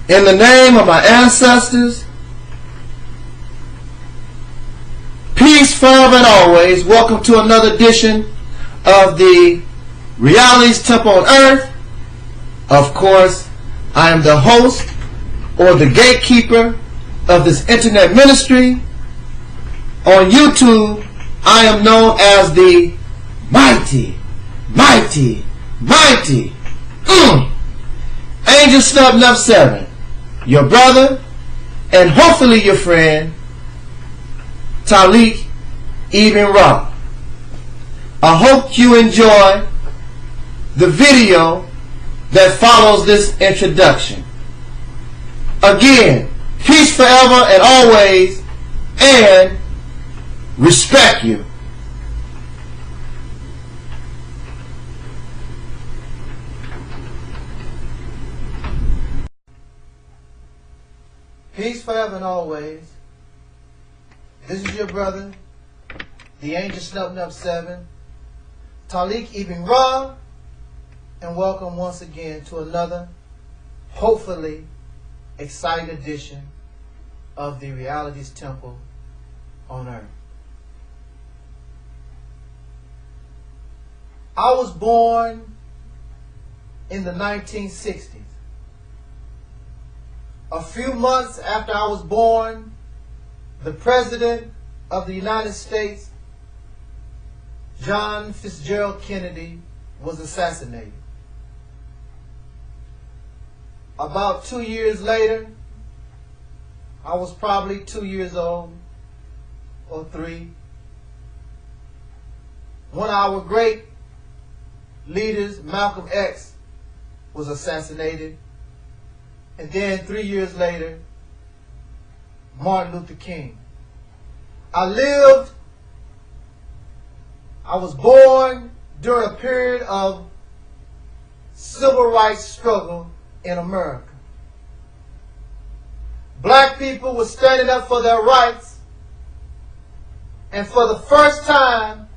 In the name of my ancestors, peace forever and always. Welcome to another edition of the Reality's Temple on Earth. Of course, I am the host or the gatekeeper of this internet ministry. On YouTube, I am known as the mighty Angelsnupnup7, your brother and hopefully your friend, Taalik, Ibn'rad. I hope you enjoy the video that follows this introduction. Again, peace forever and always, and respect you. Peace forever and always. This is your brother, the Angelsnupnup7, Taalik Ibn'rad, and welcome once again to another, hopefully, exciting edition of the Reality's Temple on Earth. I was born in the 1960s. A few months after I was born, the President of the United States, John Fitzgerald Kennedy, was assassinated. About 2 years later, I was probably 2 years old or 3. One of our great leaders, Malcolm X, was assassinated. And then 3 years later, Martin Luther King. I was born during a period of civil rights struggle in America. Black people were standing up for their rights, and for the first time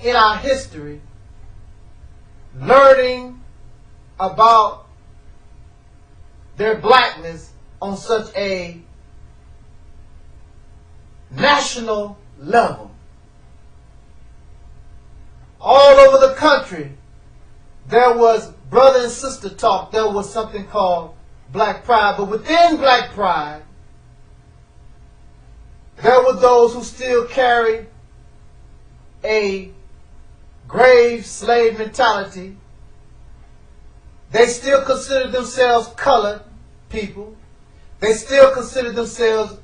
in our history, learning about their blackness on such a national level. All over the country, there was brother and sister talk. There was something called Black Pride. But within Black Pride, there were those who still carried a grave slave mentality. They still considered themselves colored people. They still considered themselves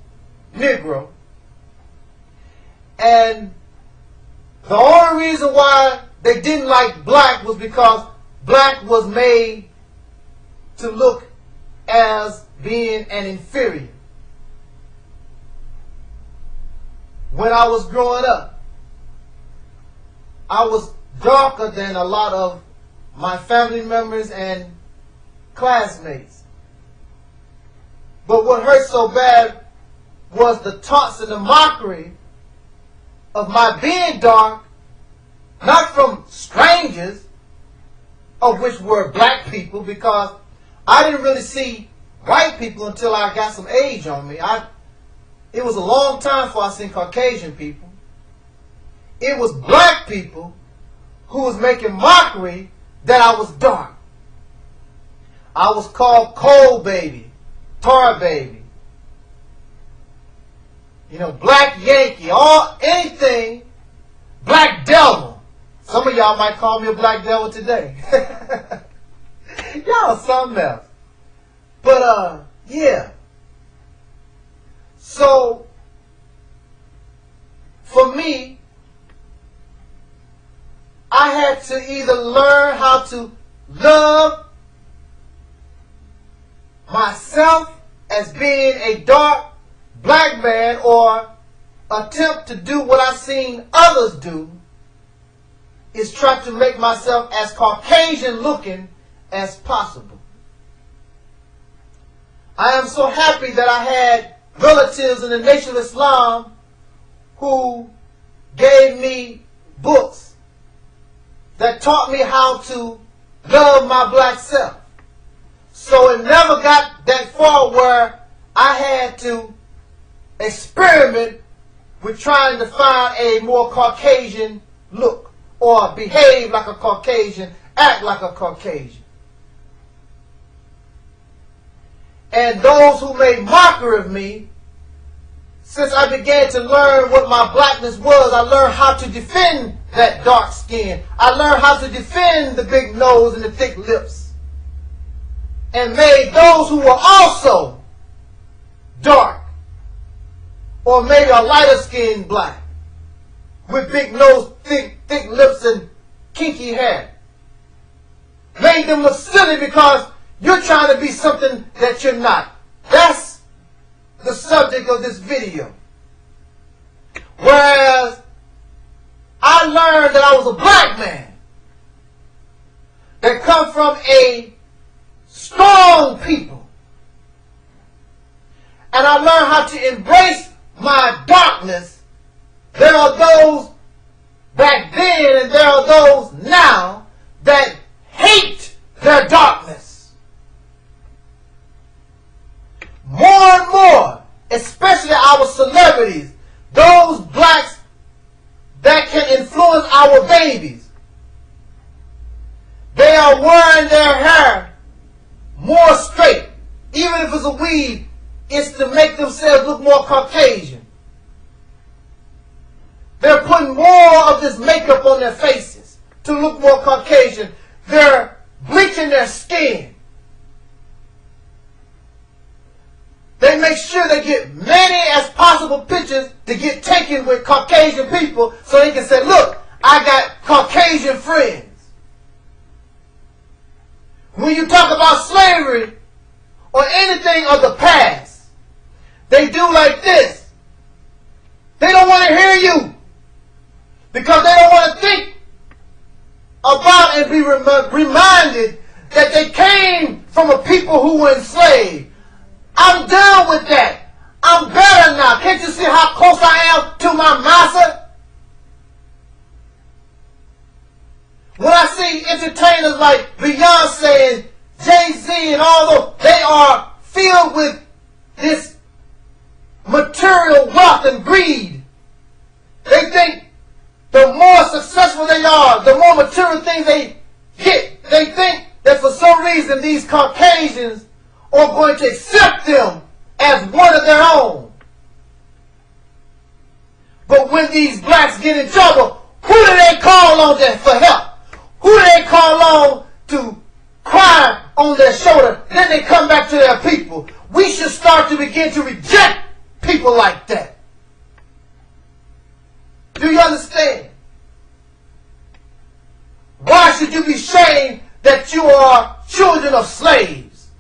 Negro. And the only reason why they didn't like black was because black was made to look as being an inferior. When I was growing up, I was darker than a lot of my family members and classmates. But what hurt so bad was the taunts and the mockery of my being dark, not from strangers, of which were black people, because I didn't really see white people until I got some age on me. It was a long time before I seen Caucasian people. It was black people who was making mockery that I was dark. I was called coal baby, tar baby, black Yankee, anything, black devil. Some of y'all might call me a black devil today. Y'all something else. But yeah. So for me, I had to either learn how to love myself as being a dark black man, or attempt to do what I've seen others do, is try to make myself as Caucasian looking as possible. I am so happy that I had relatives in the Nation of Islam who gave me books that taught me how to love my black self. So it never got that far where I had to experiment with trying to find a more Caucasian look or behave like a Caucasian, act like a Caucasian. And those who made mockery of me, since I began to learn what my blackness was, I learned how to defend that dark skin. I learned how to defend the big nose and the thick lips. And made those who were also dark, or maybe a lighter skinned black, with big nose, thick lips, and kinky hair. Made them look silly because you're trying to be something that you're not. That's the subject of this video. Whereas I learned that I was a black man that come from a strong people. And I learned how to embrace my darkness. There are those back then and there are those now that hate their darkness. More and more, especially our celebrities, those blacks that can influence our babies. They are wearing their hair more straight. Even if it's a weave, it's to make themselves look more Caucasian. They're putting more of this makeup on their faces to look more Caucasian. They're bleaching their skin. They make sure they get many as possible pictures to get taken with Caucasian people so they can say, look, I got Caucasian friends. When you talk about slavery or anything of the past, they do like this. They don't want to hear you because they don't want to think about and be reminded that they came from a people who were enslaved. I'm done with that. I'm better now. Can't you see how close I am to my master? When I see entertainers like Beyonce and Jay-Z and all those, they are filled with this material wealth and greed. They think the more successful they are, the more material things they get. They think that for some reason these Caucasians are going to accept them as one of their own. But when these blacks get in trouble, who do they call on for help? Who do they call on to cry on their shoulder? Then they come back to their people. We should start to begin to reject people like that. Do you understand? Why should you be ashamed that you are children of slaves?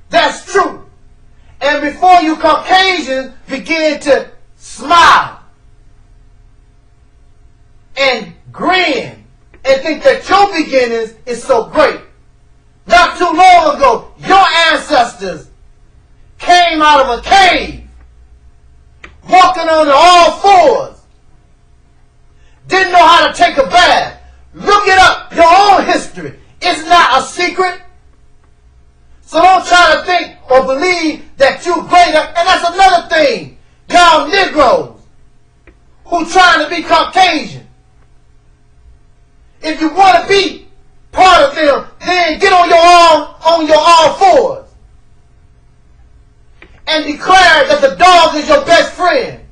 That's true. And before you Caucasians begin to smile and grin and think that your beginnings is so great. Not too long ago, your ancestors came out of a cave, walking on all fours, didn't know how to take a bath. Look it up, your own history. It's not a secret. So don't try to think or believe that you're greater. And that's another thing. Y'all Negroes who trying to be Caucasian. If you want to be part of them, then get on your all fours and declare that the dog is your best friend.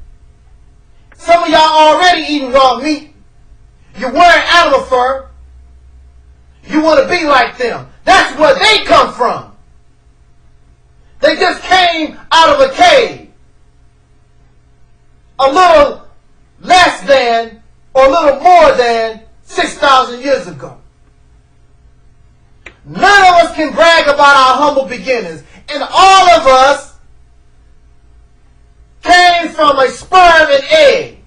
Some of y'all already eating raw meat. You're wearing animal fur. You want to be like them. That's where they come from. They just came out of a cave. A little less than or a little more than 6,000 years ago. None of us can brag about our humble beginnings. And all of us came from a sperm and egg.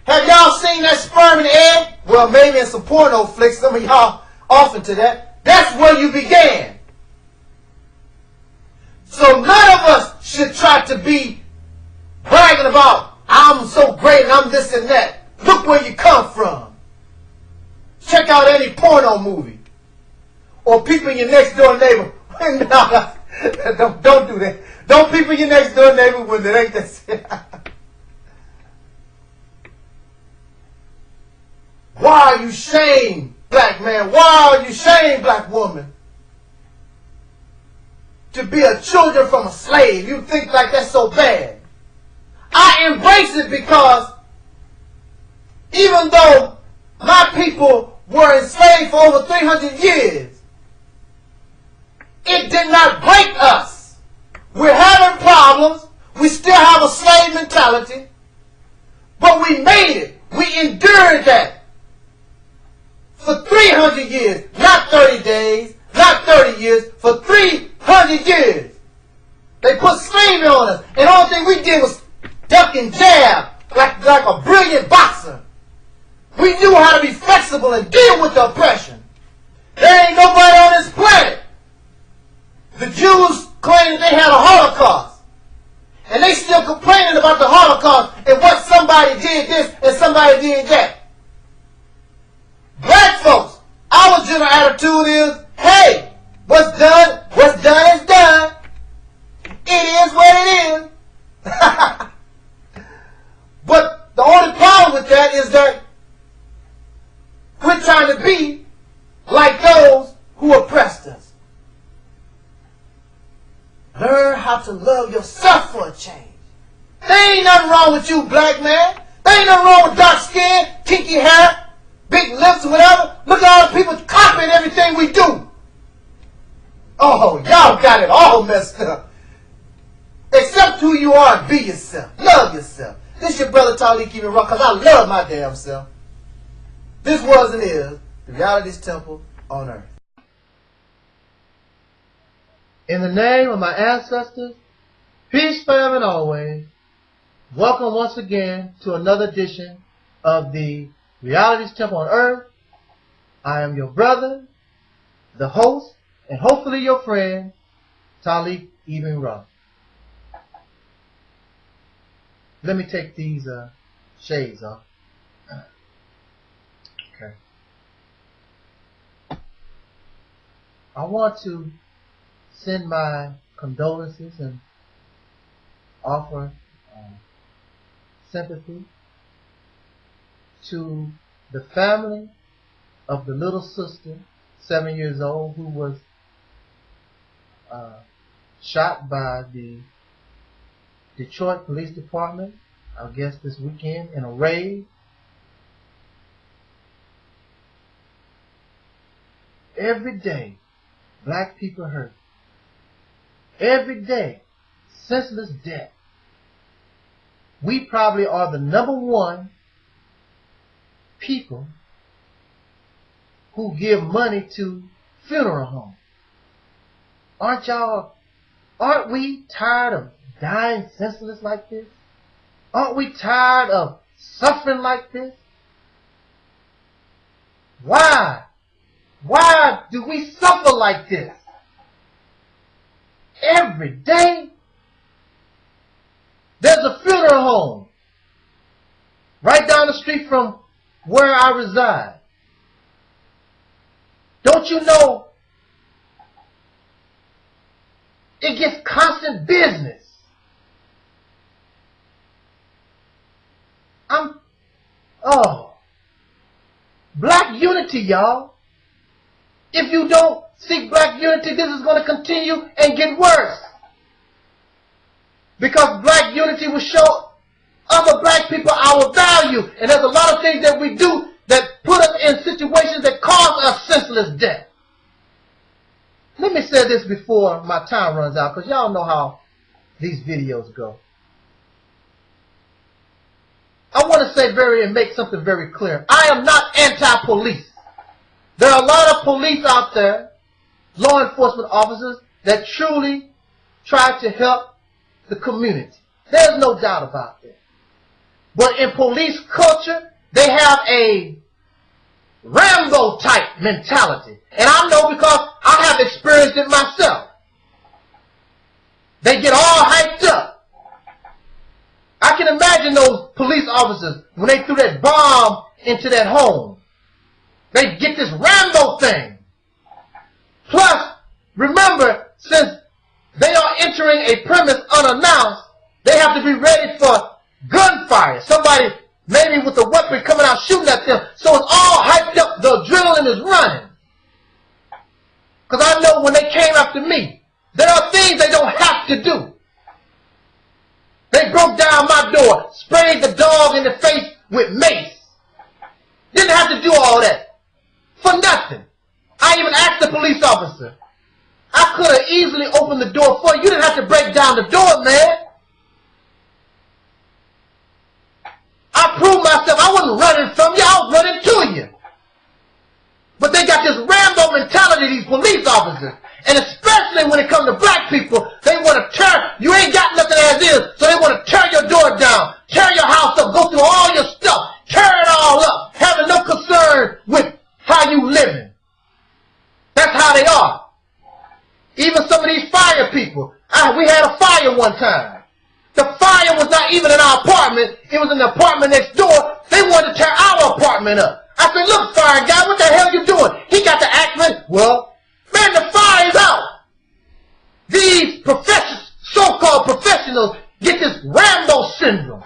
Have y'all seen that sperm and egg? Well, maybe in some porno flicks, some of y'all often to that. That's where you began. So none of us should try to be bragging about, I'm so great and I'm this and that. Look where you come from. Check out any porno movie. Or people in your next door neighbor. No, don't do that. Don't people your next door neighbor when it ain't that. Why are you shamed, black man? Why are you shamed, black woman? To be a children from a slave. You think like that's so bad. I embrace it because even though my people were enslaved for over 300 years, it did not break us. We're having problems. We still have a slave mentality. But we made it. We endured that. For 300 years. Not 30 days. Not 30 years. For 300 years. They put slavery on us. And the only thing we did was duck and jab like a brilliant boxer. We knew how to be flexible and deal with the oppression. There ain't nobody on this planet. The Jews claimed they had a Holocaust. And they still complaining about the Holocaust and what somebody did this and somebody did that. Black folks, our general attitude is, hey, what's done is done. It is what it is. But the only problem with that is that we're trying to be like those who oppressed us. Learn how to love yourself for a change. There ain't nothing wrong with you, black man. There ain't nothing wrong with dark skin, kinky hair, big lips, or whatever. Look at all the people copying everything we do. Oh, y'all got it all messed up. Accept who you are and be yourself. Love yourself. This your brother Taalik keeping rock because I love my damn self. This was and is the Reality's Temple on Earth. In the name of my ancestors, peace forever and always, welcome once again to another edition of the Reality's Temple on Earth. I am your brother, the host, and hopefully your friend, Taalik Ibn'rad. Let me take these shades off. Okay. I want to send my condolences and offer sympathy to the family of the little sister, 7 years old, who was shot by the Detroit Police Department, I guess this weekend, in a raid. Every day, black people hurt. Every day, senseless death. We probably are the number 1 people who give money to funeral homes. Aren't we tired of dying senseless like this? Aren't we tired of suffering like this? Why? Why do we suffer like this? Every day? There's a funeral home right down the street from where I reside. Don't you know it gets constant business? Black unity, y'all. If you don't seek black unity, this is going to continue and get worse. Because black unity will show other black people our value. And there's a lot of things that we do that put us in situations that cause us senseless death. Let me say this before my time runs out, because y'all know how these videos go. I want to say and make something very clear. I am not anti-police. There are a lot of police out there, law enforcement officers, that truly try to help the community. There's no doubt about that. But in police culture, they have a Rambo type mentality. And I know because I have experienced it myself. They get all hyped up. I can imagine those police officers when they threw that bomb into that home. They get this Rambo thing. Plus, remember, since they are entering a premise unannounced, they have to be ready for gunfire. Somebody maybe with a weapon coming out shooting at them. So it's all hyped up. The adrenaline is running. Because I know when they came after me, there are things they don't have to do. They broke down my door, sprayed the dog in the face with mace. Didn't have to do all that. For nothing. I even asked the police officer. I could have easily opened the door for you. You didn't have to break down the door, man. I proved myself. I wasn't running from you. I was running to you. But they got this Rambo mentality, these police officers. And especially when it comes to black people, they want to tear. You ain't got nothing as is, so they want to tear your door down, tear your house up, go through all your stuff, tear it all up, having no concern with how you living. That's how they are. Even some of these fire people. We had a fire one time. The fire was not even in our apartment. It was in the apartment next door. They wanted to tear our apartment up. I said, look, fire guy, what the hell you doing? He got the accent. Well, man, the fire's out. These so-called professionals get this Rambo syndrome.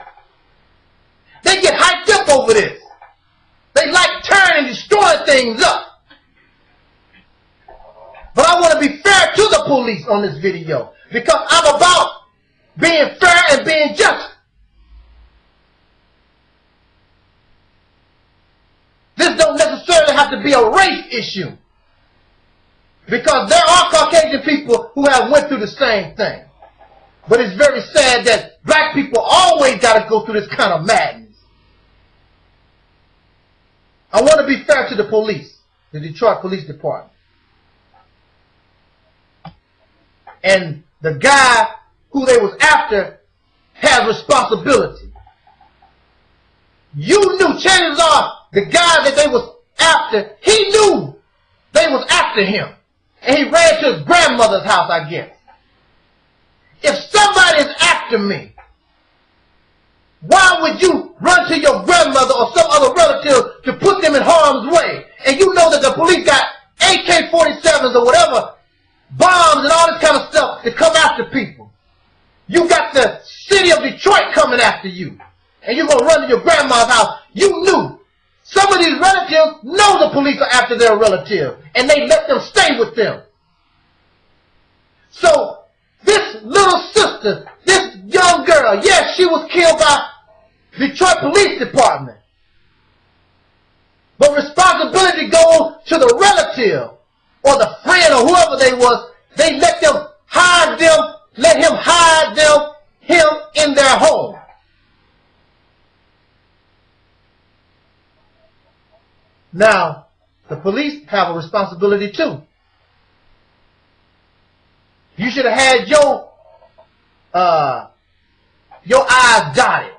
They get hyped up over this. They like tearing and destroying things up. But I want to be fair to the police on this video because I'm about being fair and being just. This don't necessarily have to be a race issue because there are Caucasian people who have went through the same thing. But it's very sad that black people always got to go through this kind of madness. I want to be fair to the police, the Detroit Police Department. And the guy who they was after has responsibility. You knew, chances are, the guy that they was after, he knew they was after him. And he ran to his grandmother's house, I guess. If somebody is after me, why would you run to your grandmother or some other relative to put them in harm's way? And you know that the police got AK-47s or whatever, bombs and all this kind of stuff to come after people. You got the city of Detroit coming after you. And you're going to run to your grandma's house. You knew. Some of these relatives know the police are after their relative. And they let them stay with them. So, this little sister, this young girl, yes, she was killed by Detroit Police Department. But responsibility goes to the relative or the friend or whoever they was. They let them hide them, let him hide him in their home. Now, the police have a responsibility too. You should have had your eyes dotted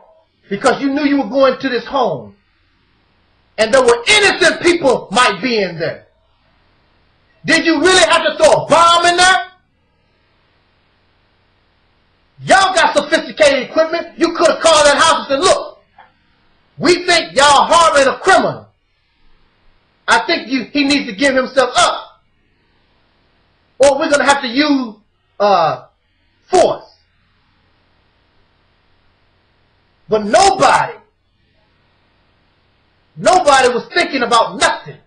because you knew you were going to this home. And there were innocent people might be in there. Did you really have to throw a bomb in there? Y'all got sophisticated equipment. You could have called that house and said, look, we think y'all harboring a criminal. I think he needs to give himself up. Or we're going to have to use force. But nobody was thinking about nothing.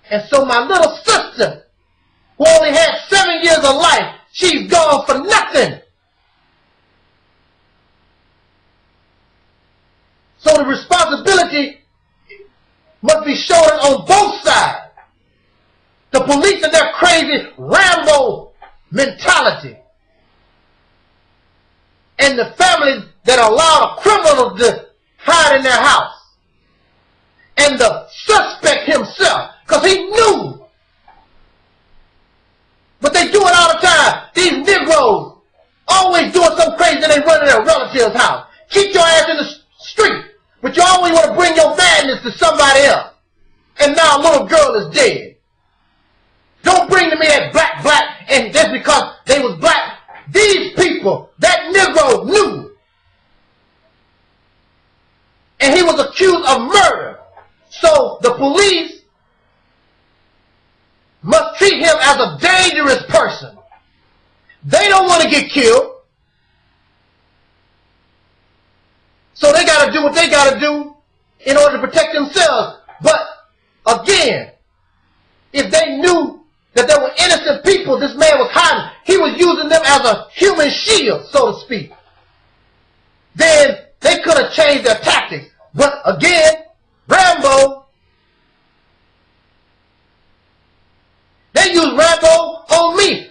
And so my little sister, who only had 7 years of life, she's gone for nothing. So the responsibility must be shown on both sides. The police and their crazy Rambo mentality. And the families that allowed a criminal to hide in their house. And the suspect himself. Because he knew. But they do it all the time. These Negroes always doing something crazy and they run to their relative's house. Keep your ass in the street. But you always want to bring your madness to somebody else. And now a little girl is dead. Don't bring to me that black, and just because they was black. These people, that Negro knew. And he was accused of murder. So the police must treat him as a dangerous person. They don't want to get killed. So they got to do what they got to do in order to protect themselves. But again, if they knew that there were innocent people this man was hiding, he was using them as a human shield, so to speak, then they could have changed their tactics. But again, Rambo, they used Rambo on me.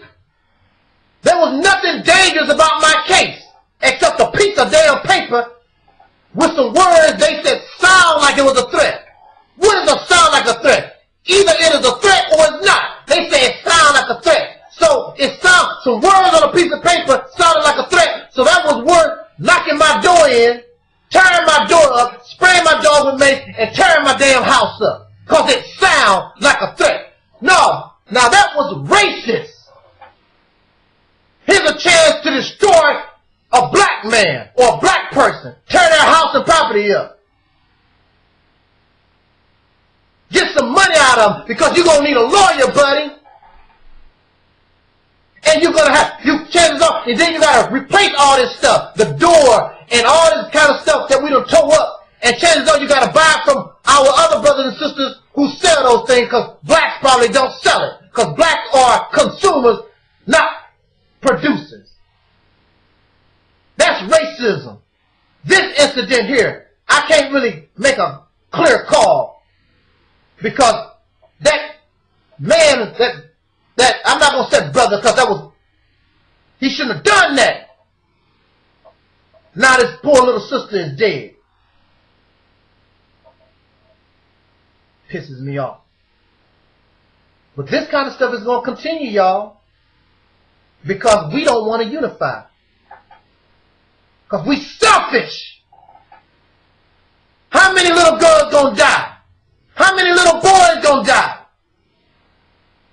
There was nothing dangerous about my case except a piece of damn paper with some words they said sound like it was a threat. What does it sound like a threat? Either it is a threat or it's not. They say it sounds like a threat. So it sounds, some words on a piece of paper sounded like a threat. So that was worth knocking my door in, tearing my door up, spraying my dog with mace, and tearing my damn house up. Because it sounds like a threat. No, now that was racist. Here's a chance to destroy a black man or a black person, tear their house and property up. Get some money out of them because you're going to need a lawyer, buddy. And you're going to have, chances are, and then you got to replace all this stuff, the door and all this kind of stuff that we done tore up. And chances are you got to buy from our other brothers and sisters who sell those things because blacks probably don't sell it. Because blacks are consumers, not producers. That's racism. This incident here, I can't really make a clear call because that man, that I'm not going to say brother because he shouldn't have done that. Now this poor little sister is dead. Pisses me off. But this kind of stuff is going to continue, y'all, because we don't want to unify. Because we selfish. How many little girls gonna die? How many little boys gonna die?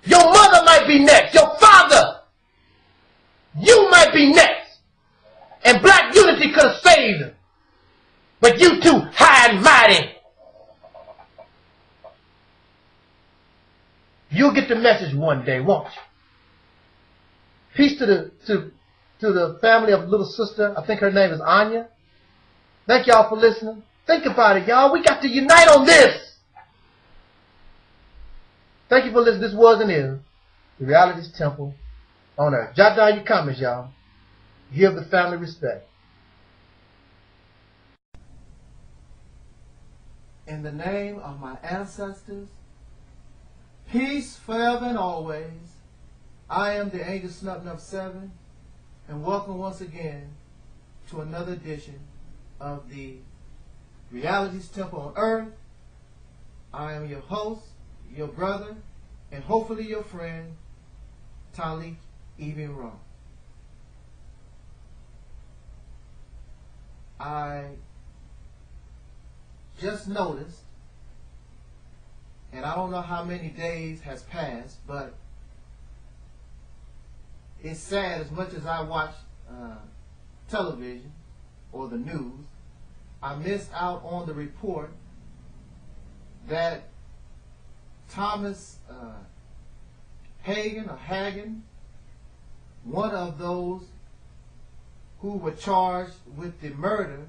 Your mother might be next. Your father. You might be next. And black unity could have saved them. But you too high and mighty. You'll get the message one day, won't you? Peace to the family of little sister. I think her name is Anya. Thank y'all for listening. Think about it, y'all. We got to unite on this. Thank you for listening. This was and is the Reality's Temple on Earth. Jot down your comments, y'all. Give the family respect. In the name of my ancestors, peace forever and always. I am the Angelsnupnup7, and welcome once again to another edition of the Reality's Temple on Earth. I am your host, your brother, and hopefully your friend, Taalik Ibn'rad. I just noticed, and I don't know how many days has passed, but it's sad. As much as I watch television or the news, I missed out on the report that Thomas Hagen, one of those who were charged with the murder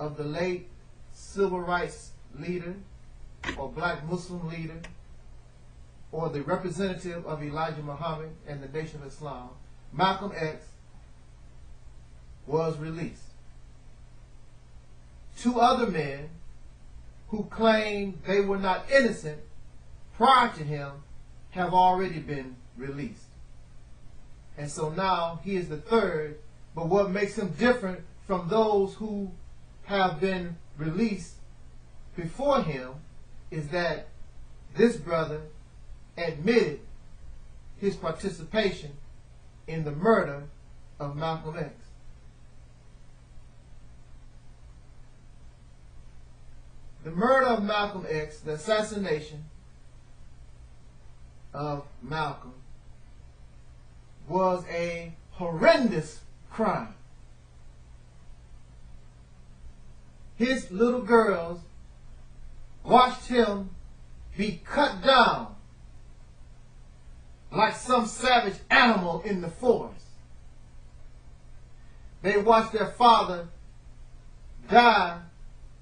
of the late civil rights leader or black Muslim leader or the representative of Elijah Muhammad and the Nation of Islam, Malcolm X, was released. Two other men who claimed they were not innocent prior to him have already been released. And so now he is the third, but what makes him different from those who have been released before him is that this brother admitted his participation in the murder of Malcolm X. The murder of Malcolm X, the assassination of Malcolm, was a horrendous crime. His little girls watched him be cut down like some savage animal in the forest. They watched their father die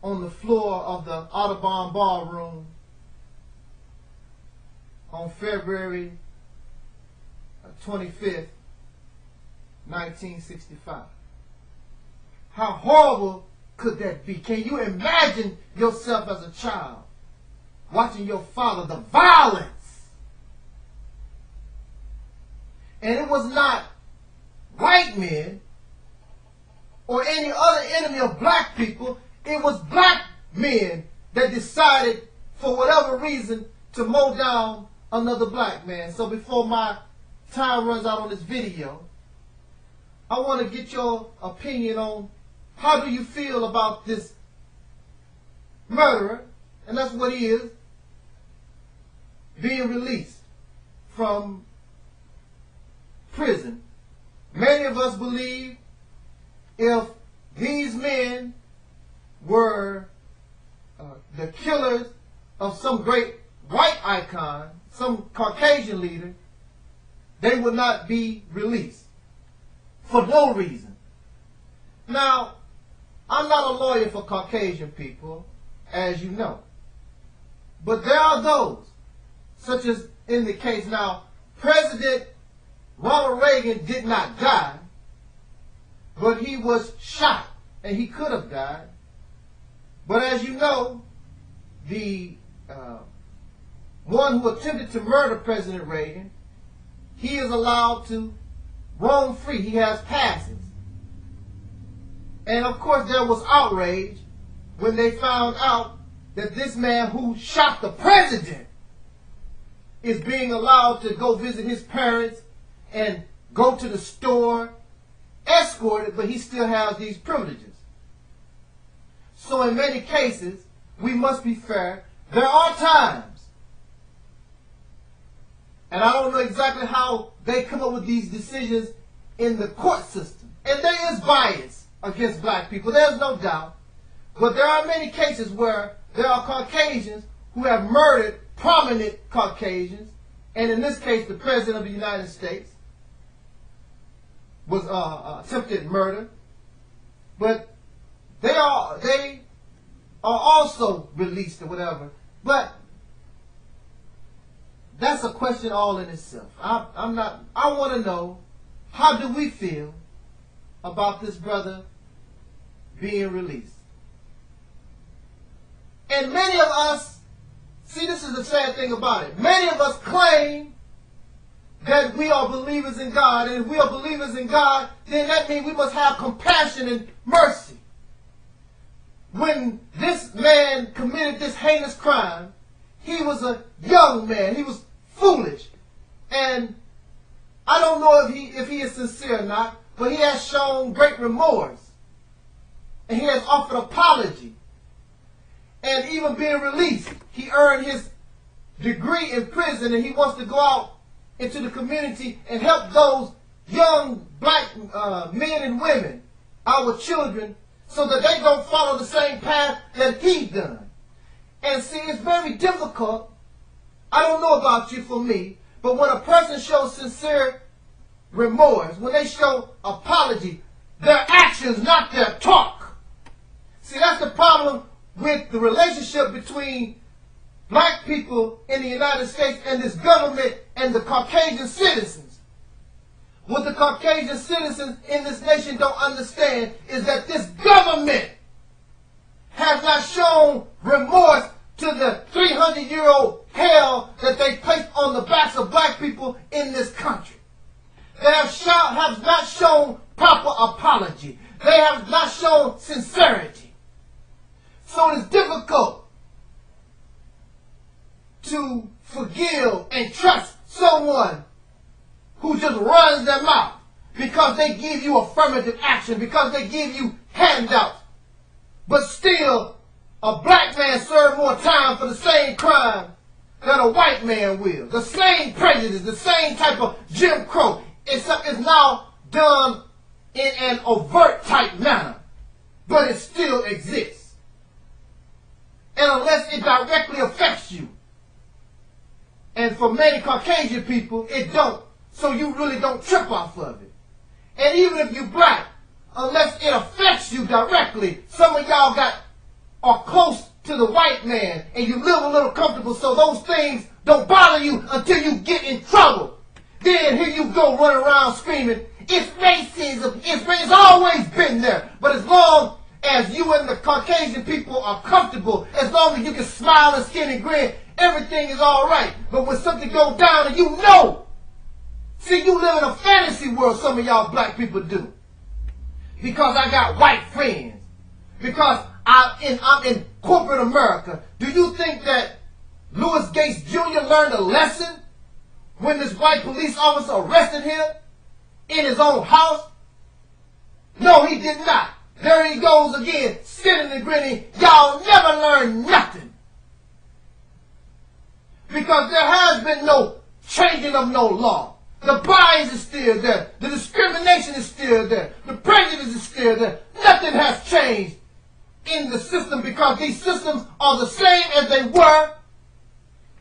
on the floor of the Audubon Ballroom on February 25th, 1965. How horrible could that be? Can you imagine yourself as a child watching your father, the violence? And it was not white men or any other enemy of black people. It was black men that decided, for whatever reason, to mow down another black man. So before my time runs out on this video, I want to get your opinion on how do you feel about this murderer, and that's what he is, being released from prison. Many of us believe if these men were the killers of some great white icon, some Caucasian leader, they would not be released for no reason. Now, I'm not a lawyer for Caucasian people, as you know. But there are those, such as in the case now, President Ronald Reagan did not die, but he was shot, and he could have died. But as you know, the one who attempted to murder President Reagan, he is allowed to roam free. He has passes. And of course there was outrage when they found out that this man who shot the president is being allowed to go visit his parents and go to the store, escorted, but he still has these privileges. So in many cases, we must be fair. There are times, and I don't know exactly how they come up with these decisions in the court system. And there is bias against black people, there's no doubt. But there are many cases where there are Caucasians who have murdered prominent Caucasians, and in this case, the President of the United States was attempted murder. But they are also released or whatever. But that's a question all in itself. I want to know, how do we feel about this brother being released? And many of us, see, this is the sad thing about it. Many of us claim that we are believers in God, and if we are believers in God, then that means we must have compassion and mercy. When this man committed this heinous crime, he was a young man. He was foolish. And I don't know if he is sincere or not, but he has shown great remorse. And he has offered apology. And even being released, he earned his degree in prison, and he wants to go out into the community and help those young black men and women, our children, so that they don't follow the same path that he done. And see, it's very difficult. I don't know about you, for me, but when a person shows sincere remorse, when they show apology, their actions, not their talk. See, that's the problem with the relationship between black people in the United States and this government and the Caucasian citizens. What the Caucasian citizens in this nation don't understand is that this government has not shown remorse to the 300-year-old hell that they placed on the backs of black people in this country. They have not shown proper apology. They have not shown sincerity. So it is difficult to forgive and trust someone who just runs their mouth because they give you affirmative action, because they give you handouts. But still, a black man served more time for the same crime than a white man will. The same prejudice, the same type of Jim Crow, except it's now done in an overt type manner. But it still exists. And unless it directly affects you, And for many Caucasian people, it don't. So you really don't trip off of it. And even if you black, unless it affects you directly, some of y'all are close to the white man and you live a little comfortable, so those things don't bother you until you get in trouble. Then here you go running around screaming, it's racism, it's always been there. But as long as you and the Caucasian people are comfortable, as long as you can smile and skin and grin, everything is all right. But when something goes down and you know, see, you live in a fantasy world, some of y'all black people do. Because I got white friends. Because I'm in corporate America. Do you think that Louis Gates Jr. learned a lesson when this white police officer arrested him in his own house? No, he did not. There he goes again, sitting and grinning. Y'all never learn nothing. Because there has been no changing of no law. The bias is still there. The discrimination is still there. The prejudice is still there. Nothing has changed in the system because these systems are the same as they were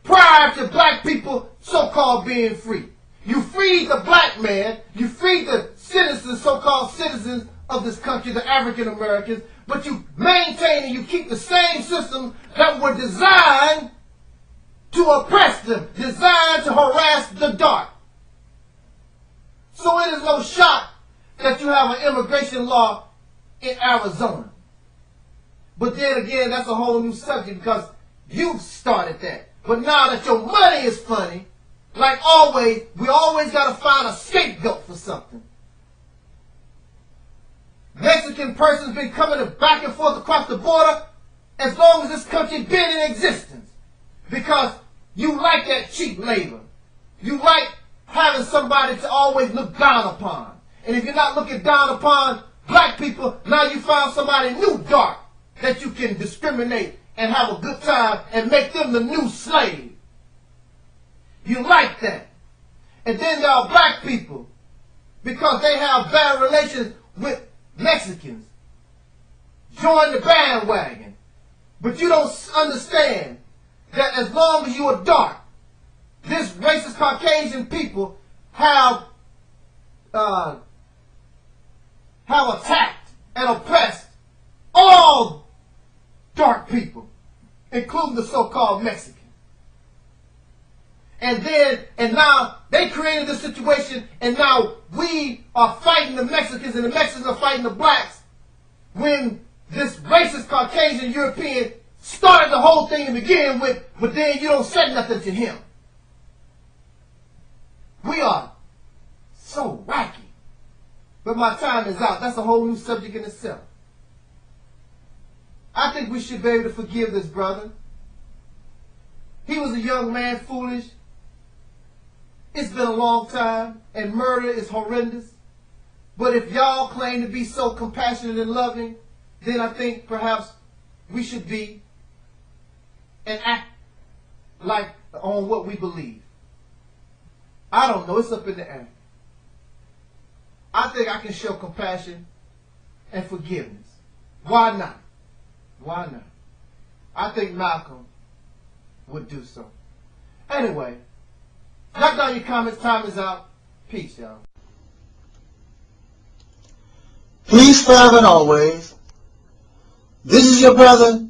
prior to black people so-called being free. You freed the black man. You freed the citizens, so-called citizens of this country, the African Americans, but you maintain and you keep the same systems that were designed to oppress them, designed to harass the dark. So it is no shock that you have an immigration law in Arizona. But then again, that's a whole new subject because you started that. But now that your money is funny, like always, we always got to find a scapegoat for something. Mexican persons been coming back and forth across the border as long as this country been in existence. Because you like that cheap labor. You like having somebody to always look down upon. And if you're not looking down upon black people, now you found somebody new dark that you can discriminate and have a good time and make them the new slave. You like that. And then there are black people, because they have bad relations with Mexicans, join the bandwagon. But you don't understand that as long as you are dark, this racist Caucasian people have attacked and oppressed all dark people, including the so-called Mexicans. And now they created this situation, and now we are fighting the Mexicans, and the Mexicans are fighting the blacks, when this racist Caucasian European started the whole thing to begin with, but then you don't say nothing to him. We are so wacky. But my time is out. That's a whole new subject in itself. I think we should be able to forgive this brother. He was a young man, foolish. It's been a long time, and murder is horrendous. But if y'all claim to be so compassionate and loving, then I think perhaps we should be and act like on what we believe. I don't know. It's up in the air. I think I can show compassion and forgiveness. Why not? Why not? I think Malcolm would do so. Anyway, knock down your comments. Time is out. Peace, y'all. Please, forever and always, this is your brother,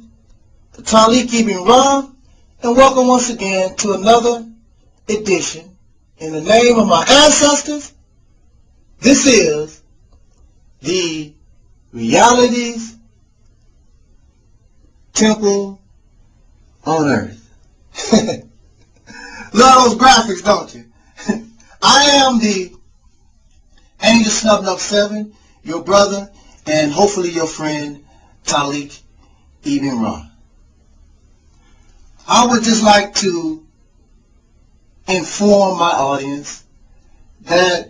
Taalik Ibn'rad, and welcome once again to another edition. In the name of my ancestors, this is the Reality's Temple on Earth. Love those graphics, don't you? I am the Angelsnupnup7, your brother, and hopefully your friend, Taalik Ibn'rad. I would just like to inform my audience that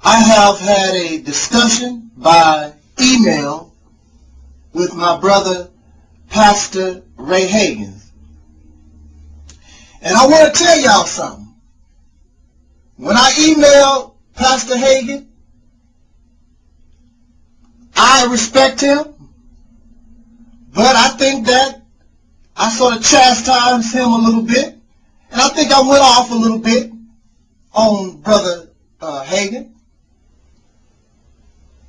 I have had a discussion by email with my brother, Pastor Ray Hagins. And I want to tell y'all something. When I emailed Pastor Hagin, I respect him, but I think that I sort of chastised him a little bit. And I think I went off a little bit on Brother Hagin.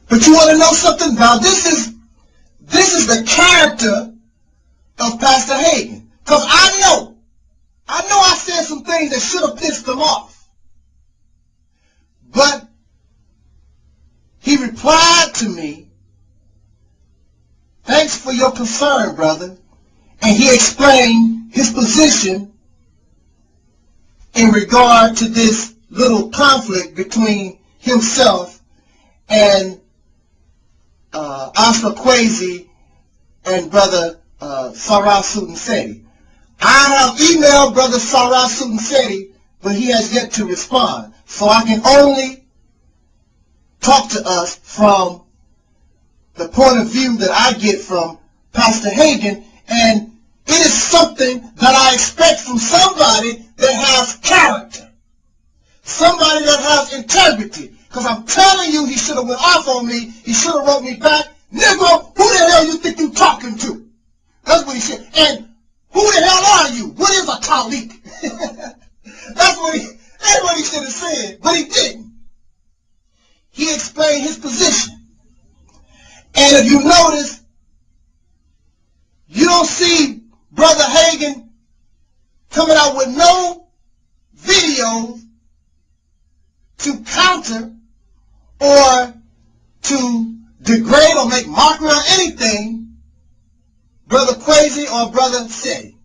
But you want to know something? Now this is the character of Pastor Hagin. Because I know I said some things that should have pissed him off. But he replied to me, "Thanks for your concern, brother." And he explained his position in regard to this little conflict between himself and Rºsquazy and Brother Sarah Sutanseti. I have emailed Brother Sarah Sutanseti, but he has yet to respond. So I can only talk to us from the point of view that I get from Pastor Hagin, and it is something that I expect from somebody that has character, somebody that has integrity. Because I'm telling you, he should have went off on me. He should have wrote me back, "Nigga, who the hell you think you talking to?" That's what he said. And who the hell are you? What is a Taalik? That's what he should have said, but he didn't. He explained his position. And if you notice, you don't see Brother Hagin coming out with no videos to counter or to degrade or make mockery or anything Brother Quasi or Brother Seti,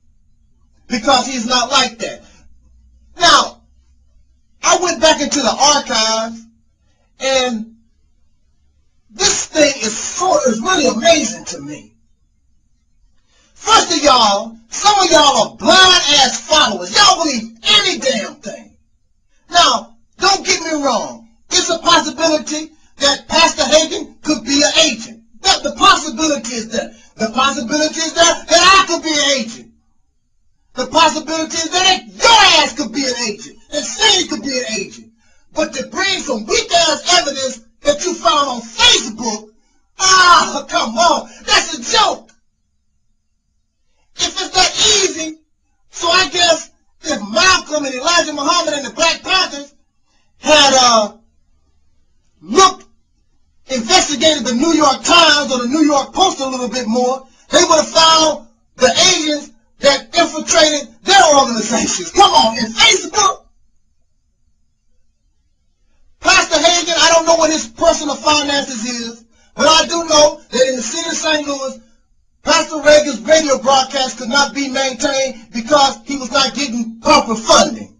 because he's not like that. Now, I went back into the archives, and this thing is really amazing to me. First of y'all, some of y'all are blind-ass followers. Y'all believe any damn thing. Now, don't get me wrong. It's a possibility that Pastor Hagin could be an agent. The possibility is there. The possibility is there that I could be an agent. The possibility is that your ass could be an agent. And Sadie could be an agent. But to bring some weak-ass evidence that you found on Facebook, come on. That's a joke. If it's that easy, so I guess if Malcolm and Elijah Muhammad and the Black Panthers had investigated the New York Times or the New York Post a little bit more, they would have found the agents that infiltrated their organizations. Come on, in Facebook. Pastor Hagin, I don't know what his personal finances is, but I do know that in the city of St. Louis, Pastor Reagan's radio broadcast could not be maintained because he was not getting proper funding.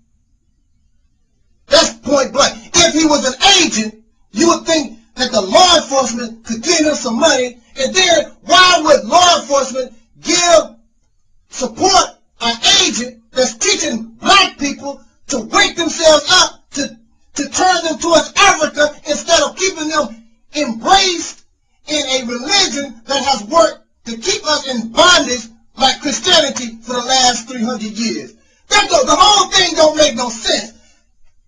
That's point blank. If he was an agent, you would think that the law enforcement could give him some money, and then why would law enforcement give support an agent that's teaching black people to wake themselves up to turn them towards Africa instead of keeping them embraced in a religion that has worked to keep us in bondage like Christianity for the last 300 years. The whole thing don't make no sense.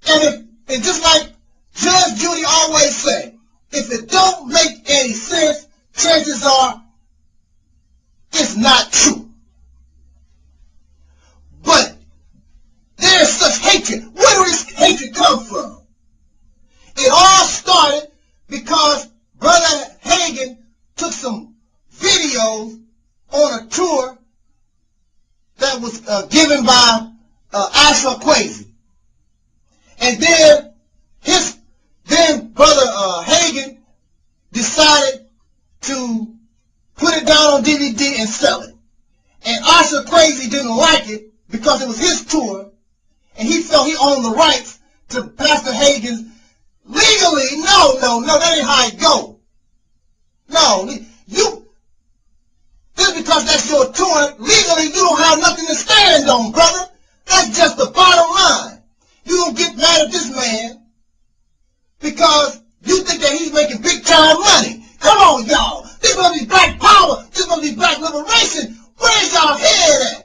And just like Judge Judy always say, if it don't make any sense, chances are it's not true. But there's such hatred. Where does this hatred come from? It all started because Brother Hagin took some videos on a tour that was given by Rºsquazy. And then Brother Hagin decided to put it down on DVD and sell it. And Rºsquazy didn't like it because it was his tour, and he felt he owned the rights to Pastor Hagin's legally. No, that ain't how it go. No, just because that's your tour, legally you don't have nothing to stand on, brother. That's just the bottom line. You don't get mad at this man because you think that he's making big time money. Come on, y'all. This must be black power. This must be black liberation. Where's y'all head at?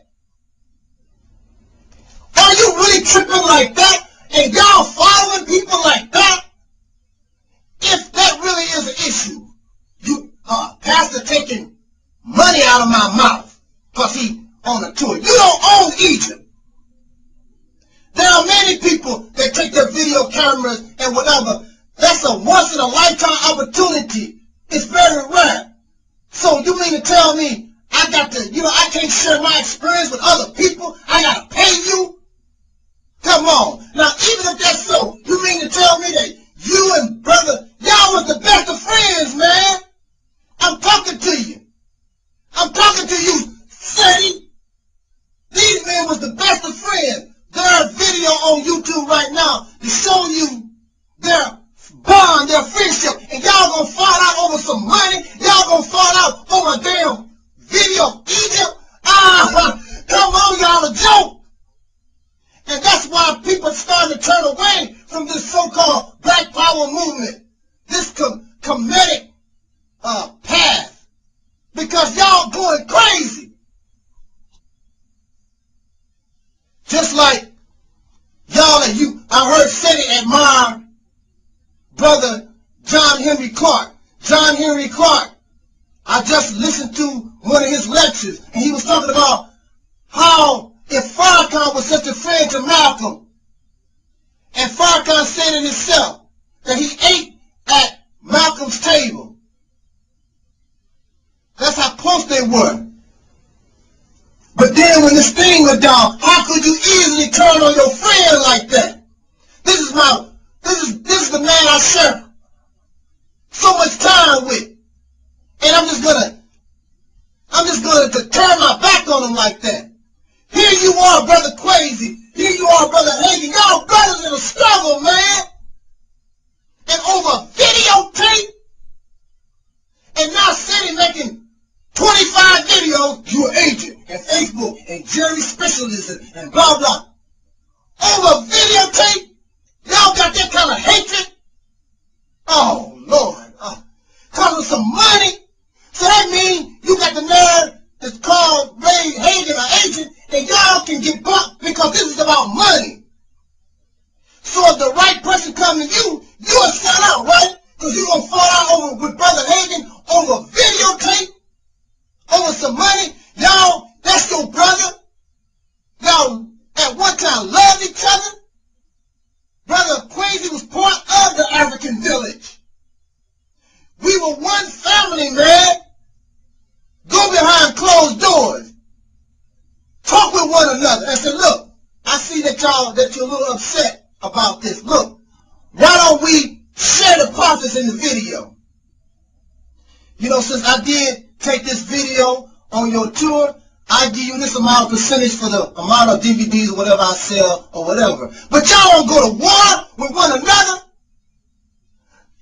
Are you really tripping like that? And y'all following people like that? If that really is an issue, you Pastor taking money out of my mouth because he on a tour. You don't own Egypt. around many people that take their video cameras and whatever. That's a once-in-a-lifetime opportunity. It's very rare. So you mean to tell me I got to, I can't share my experience with other people? I got to pay you? Come on. Now, even if that's so, you mean to tell me that you and brother, y'all was the best of friends, man? I'm talking to you. I'm talking to you, Sadie. These men was the best of friends. There's a video on YouTube right now to show you their bond, their friendship, and y'all gonna fall out over some money. Y'all gonna fall out over a damn video of Egypt. Come on, y'all, a joke. And that's why people starting to turn away from this so-called Black Power movement, this comedic path, because y'all going crazy. Just like y'all I heard Sadie admire brother John Henry Clark. John Henry Clark, I just listened to one of his lectures, and he was talking about how if Farrakhan was such a friend to Malcolm, and Farrakhan said it himself, that he ate at Malcolm's table. That's how close they were. But then when this thing went down, how could you easily turn on your friend like that? This is the man I share so much time with. And I'm just gonna turn my back on him like that. Here you are, Brother Crazy. Here you are, Brother Hagen. Y'all brothers in a struggle, man. And over videotape. And now City making 25 videos, you an agent, and Facebook, and Jerry Specialism, and blah, blah. Over videotape, y'all got that kind of hatred? Oh, Lord. Cause of some money? So that means you got the nerve that's called Ray Hagen, an agent, and y'all can get bucked because this is about money. So if the right person comes to you, you'll sell out, right? Because you're going to fall out over with Brother Hagen over videotape, over some money. Y'all, that's your brother. Y'all at one time loved each other. Brother Crazy was part of the African village. We were one family, man. Go behind closed doors. Talk with one another and say, look, I see that you're a little upset about this. Look, why don't we share the profits in the video? Since I did take this video on your tour, I give you this amount of percentage for the amount of DVDs or whatever I sell or whatever. But y'all don't go to war with one another?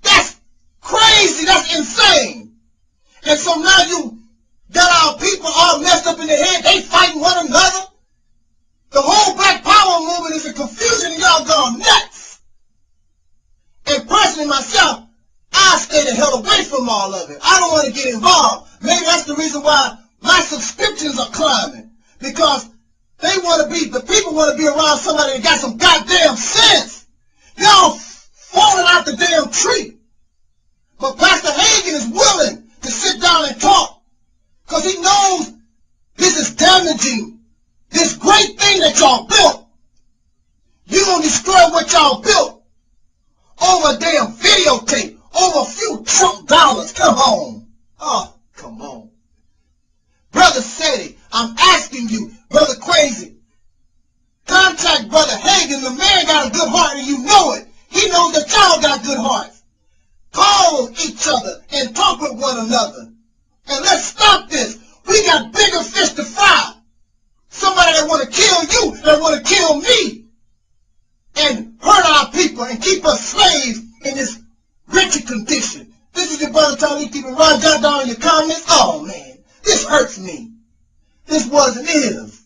That's crazy. That's insane. And so now you got our people all messed up in the head. They fighting one another. The whole Black Power movement is a confusion and y'all gone nuts. And personally myself, I stay the hell away from all of it. I don't want to get involved. Maybe that's the reason why my subscriptions are climbing. Because the people want to be around somebody that got some goddamn sense. Y'all falling out the damn tree. But Pastor Hagen is willing to sit down and talk. Because he knows this is damaging this great thing that y'all built. You're going to destroy what y'all built over a damn videotape, over a few Trump dollars. Come on. Oh, come on. Brother Sadie, I'm asking you, Brother Crazy, contact Brother Hagen. The man got a good heart and you know it. He knows that y'all got good hearts. Call each other and talk with one another. And let's stop this. We got bigger fish to fry. Somebody that want to kill you, that want to kill me. And hurt our people and keep us slaves in this wretched condition. This is your brother Taalik keeping right. Jot down your comments. Oh, man. This hurts me. This was and is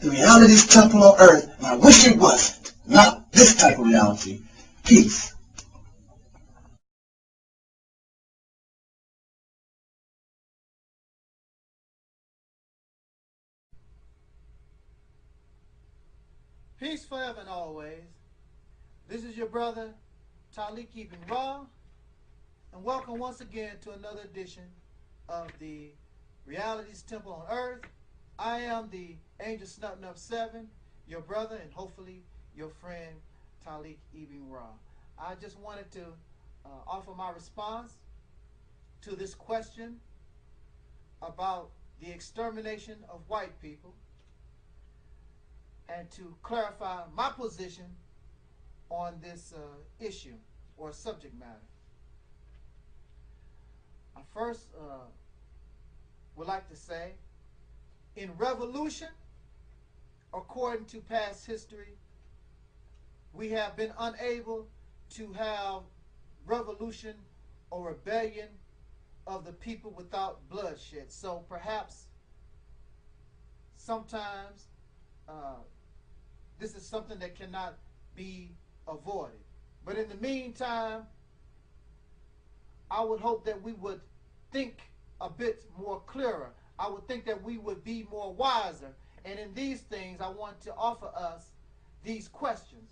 the reality's temple on earth. And I wish it wasn't. Not this type of reality. Peace. Peace forever and always. This is your brother, Taalik Ibn'rad, and welcome once again to another edition of the Reality's Temple on Earth. I am the Angelsnupnup7, your brother and hopefully your friend Taalik Ibn'rad. I just wanted to offer my response to this question about the extermination of white people and to clarify my position on this issue or subject matter. I first would like to say, in revolution, according to past history, we have been unable to have revolution or rebellion of the people without bloodshed. So perhaps sometimes this is something that cannot be avoided. But in the meantime, I would hope that we would think a bit more clearer. I would think that we would be more wiser. And in these things, I want to offer us these questions.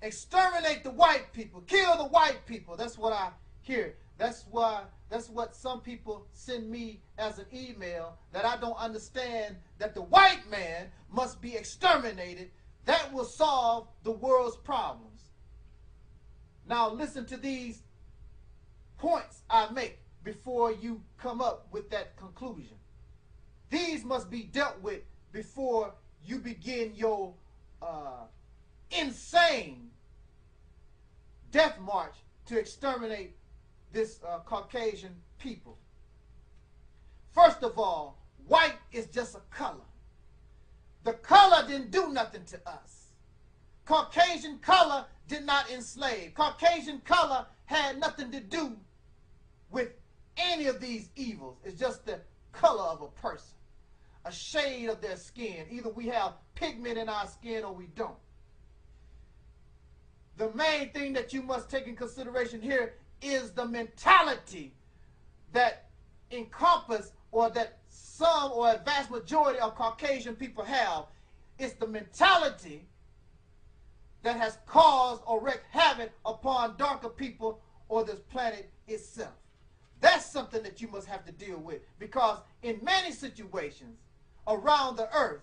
Exterminate the white people. Kill the white people. That's what I hear. That's what some people send me as an email, that I don't understand that the white man must be exterminated. That will solve the world's problems. Now listen to these points I make before you come up with that conclusion. These must be dealt with before you begin your insane death march to exterminate this Caucasian people. First of all, white is just a color. The color didn't do nothing to us. Caucasian color did not enslave. Caucasian color had nothing to do with any of these evils. It's just the color of a person, a shade of their skin. Either we have pigment in our skin or we don't. The main thing that you must take in consideration here is the mentality that encompass, or that some or a vast majority of Caucasian people have. It's the mentality that has caused or wreaked havoc upon darker people or this planet itself. That's something that you must have to deal with, because in many situations around the earth,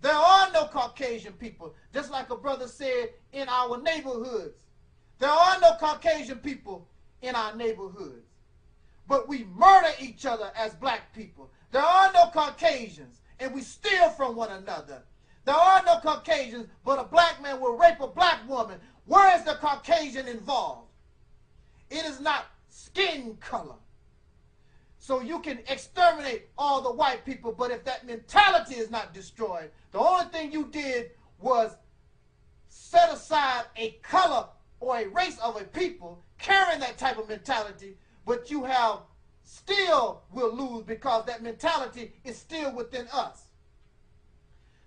there are no Caucasian people. Just like a brother said, in our neighborhoods, there are no Caucasian people in our neighborhoods. But we murder each other as black people. There are no Caucasians, and we steal from one another. There are no Caucasians, but a black man will rape a black woman. Where is the Caucasian involved? It is not skin color. So you can exterminate all the white people, but if that mentality is not destroyed, the only thing you did was set aside a color or a race of a people carrying that type of mentality, but you have still will lose because that mentality is still within us.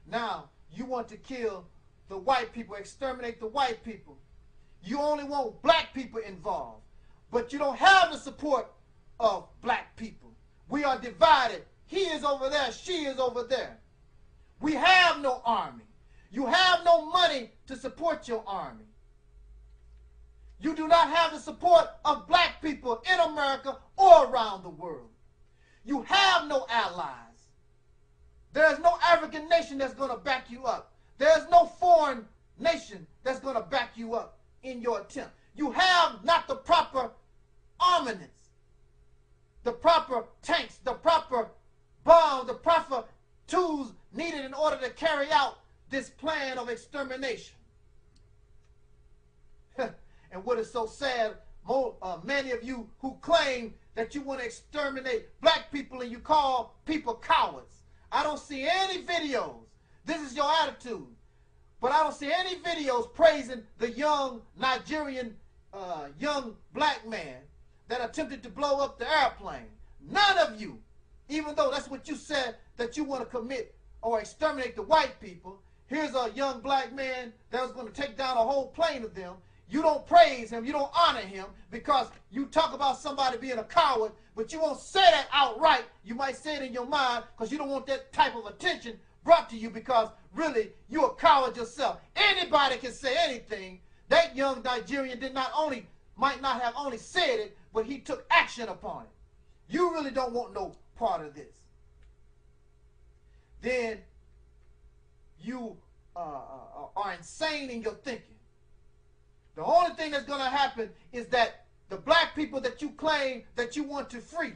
Now, you want to kill the white people, exterminate the white people. You only want black people involved, but you don't have the support of black people. We are divided. He is over there, she is over there. We have no army. You have no money to support your army. You do not have the support of black people in America or around the world. You have no allies. There is no African nation that's going to back you up. There is no foreign nation that's going to back you up in your attempt. You have not the proper armaments, the proper tanks, the proper bombs, the proper tools needed in order to carry out this plan of extermination. And what is so sad, many of you who claim that you want to exterminate black people and you call people cowards. I don't see any videos. This is your attitude. But I don't see any videos praising the young Nigerian young black man that attempted to blow up the airplane. None of you, even though that's what you said, that you want to commit or exterminate the white people. Here's a young black man that was going to take down a whole plane of them. You don't praise him, you don't honor him, because you talk about somebody being a coward, but you won't say that outright. You might say it in your mind because you don't want that type of attention brought to you, because really you're a coward yourself. Anybody can say anything. That young Nigerian might not have only said it, but he took action upon it. You really don't want no part of this. Then you are insane in your thinking. The only thing that's going to happen is that the black people that you claim that you want to free,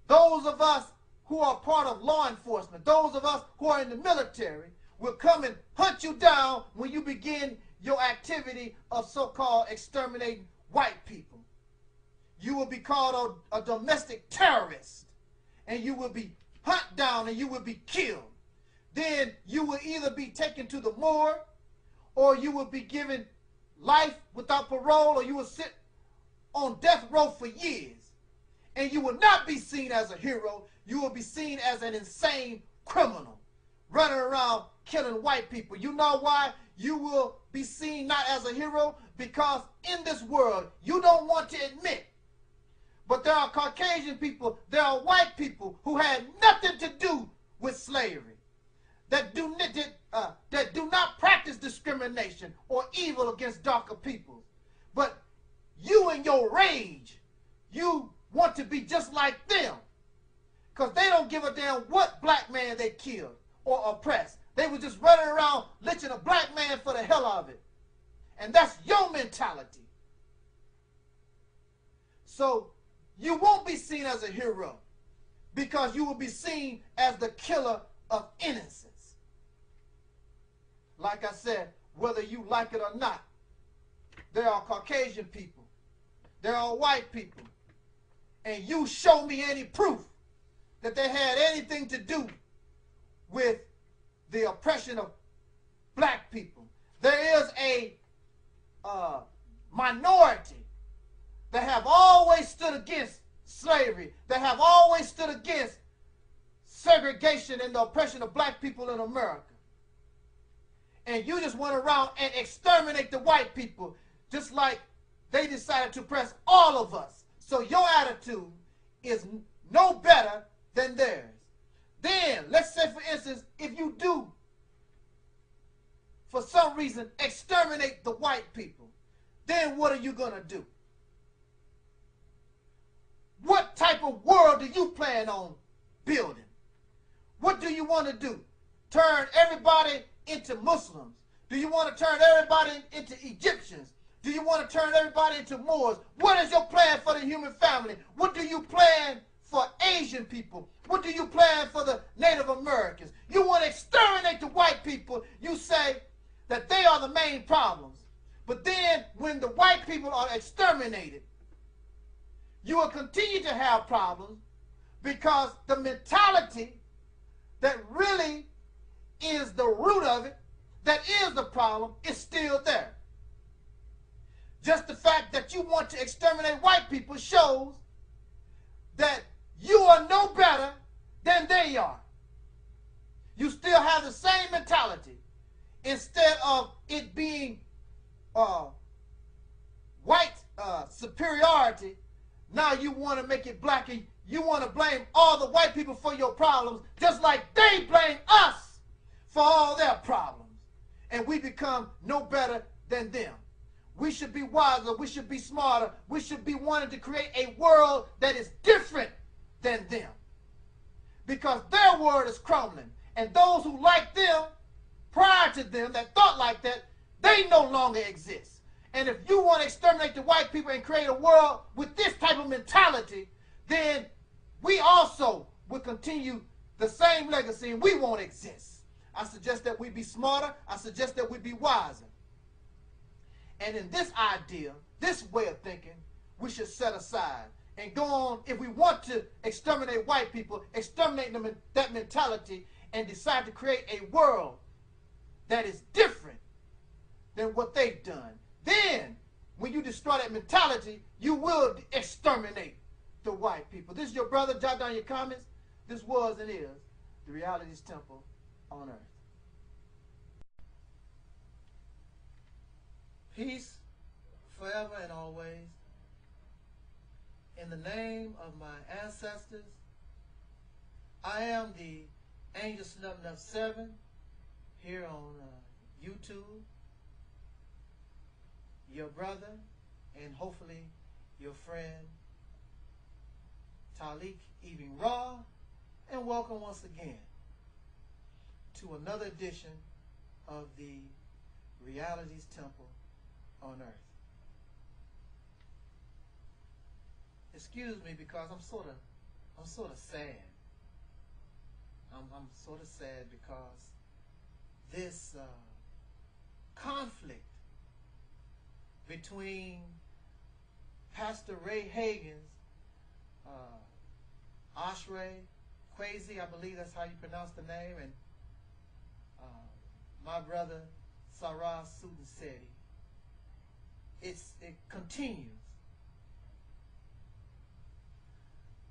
those of us who are part of law enforcement, those of us who are in the military, will come and hunt you down when you begin your activity of so-called exterminating white people. You will be called a domestic terrorist, and you will be hunted down and you will be killed. Then you will either be taken to the morgue, or you will be given life without parole, or you will sit on death row for years. And you will not be seen as a hero. You will be seen as an insane criminal running around killing white people. You know why you will be seen not as a hero? Because in this world, you don't want to admit, but there are Caucasian people, there are white people who had nothing to do with slavery, that do not practice discrimination or evil against darker peoples. But you in your rage, you want to be just like them, because they don't give a damn what black man they killed or oppressed. They were just running around lynching a black man for the hell of it. And that's your mentality. So you won't be seen as a hero, because you will be seen as the killer of innocence. Like I said, whether you like it or not, there are Caucasian people, there are white people, and you show me any proof that they had anything to do with the oppression of black people. There is a minority that have always stood against slavery, that have always stood against segregation and the oppression of black people in America. And you just went around and exterminate the white people, just like they decided to oppress all of us. So your attitude is no better than theirs. Then, let's say for instance, if you do, for some reason, exterminate the white people, then what are you going to do? What type of world do you plan on building? What do you want to do? Turn everybody into Muslims? Do you want to turn everybody into Egyptians? Do you want to turn everybody into Moors? What is your plan for the human family? What do you plan for Asian people? What do you plan for the Native Americans? You want to exterminate the white people. You say that they are the main problems. But then when the white people are exterminated, you will continue to have problems, because the mentality that really is the root of it, that is the problem, is still there. Just the fact that you want to exterminate white people shows that you are no better than they are. You still have the same mentality. Instead of it being white superiority, now you want to make it black, and you want to blame all the white people for your problems, just like they blame us for all their problems. And we become no better than them. We should be wiser. We should be smarter. We should be wanting to create a world that is different than them, because their world is crumbling. And those who like them, prior to them, that thought like that, they no longer exist. And if you want to exterminate the white people and create a world with this type of mentality, then we also will continue the same legacy, and we won't exist. I suggest that we be smarter. I suggest that we be wiser. And in this idea, this way of thinking, we should set aside and go on. If we want to exterminate white people, exterminate them in that mentality, and decide to create a world that is different than what they've done, then when you destroy that mentality, you will exterminate the white people. This is your brother. Jot down your comments. This was and is the Reality's Temple on Earth. Peace forever and always. In the name of my ancestors, I am the Angelsnupnup7 here on YouTube, your brother and hopefully your friend Taalik Ibn'rad, and welcome once again to another edition of the Reality's Temple on Earth. Excuse me because I'm sort of sad. I'm sort of sad because this conflict between Pastor Ray Hagen's RÄsquarations, I believe that's how you pronounce the name, and my brother Sarah Sudanseti, it continues.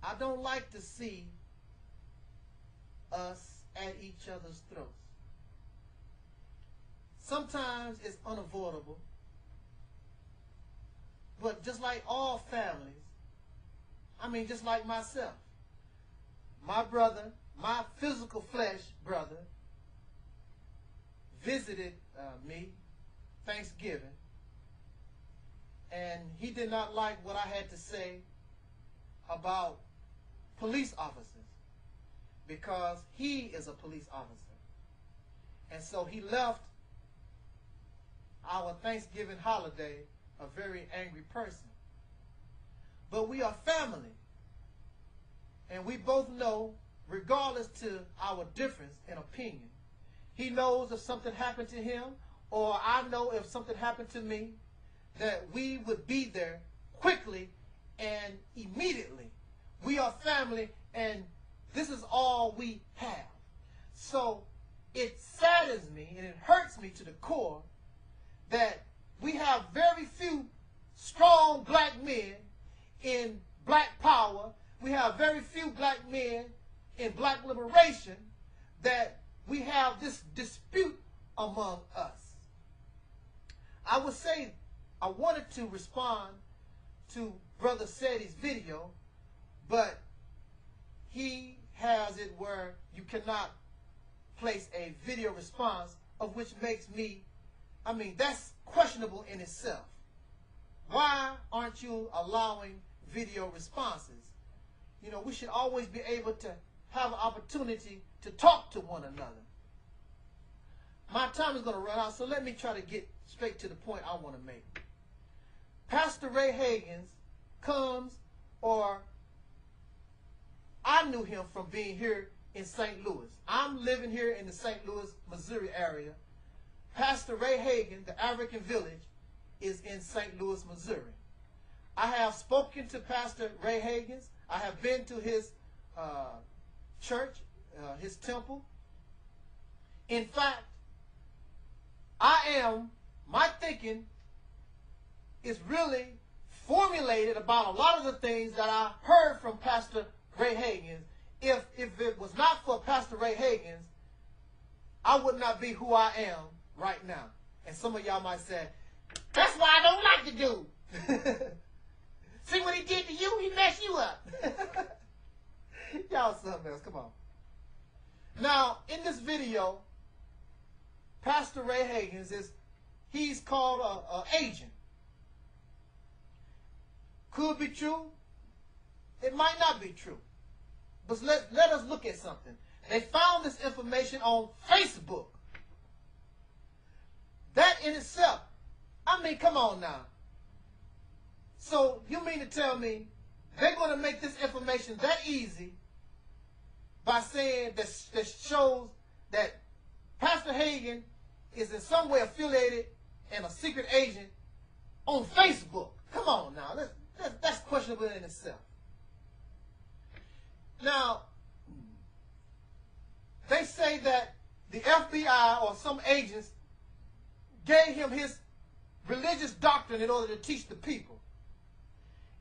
I don't like to see us at each other's throats. Sometimes it's unavoidable, but just like all families, I mean, just like myself, my brother, my physical flesh brother, visited me Thanksgiving, and he did not like what I had to say about police officers because he is a police officer. And so he left our Thanksgiving holiday a very angry person. But we are family. And we both know, regardless to our difference in opinion, he knows if something happened to him, or I know if something happened to me, that we would be there quickly and immediately. We are family, and this is all we have. So it saddens me and it hurts me to the core that we have very few strong black men in black power. We have very few black men in black liberation, that we have this dispute among us. I would say I wanted to respond to Brother Seti's video, but he has it where you cannot place a video response, of which makes me, I mean, that's questionable in itself. Why aren't you allowing video responses? You know, we should always be able to have an opportunity to talk to one another. My time is going to run out, so let me try to get straight to the point I want to make. Pastor Ray Hagens comes, or I knew him from being here in St. Louis. I'm living here in the St. Louis, Missouri area. Pastor Ray Hagen, the African village, is in St. Louis, Missouri. I have spoken to Pastor Ray Hagens. I have been to his church, his temple. In fact, my thinking is really formulated about a lot of the things that I heard from Pastor Ray Hagens. If it was not for Pastor Ray Hagens, I would not be who I am right now. And some of y'all might say, that's why I don't like the dude. See what he did to you? He messed you up. Y'all something else. Come on. Now, in this video, Pastor Ray Hagens he's called an agent. Could be true. It might not be true. But let us look at something. They found this information on Facebook. That in itself, I mean, come on now. So you mean to tell me they're going to make this information that easy by saying that shows that Pastor Hagen is in some way affiliated and a secret agent on Facebook? Come on now. That's questionable in itself. Now, they say that the FBI or some agents gave him his religious doctrine in order to teach the people.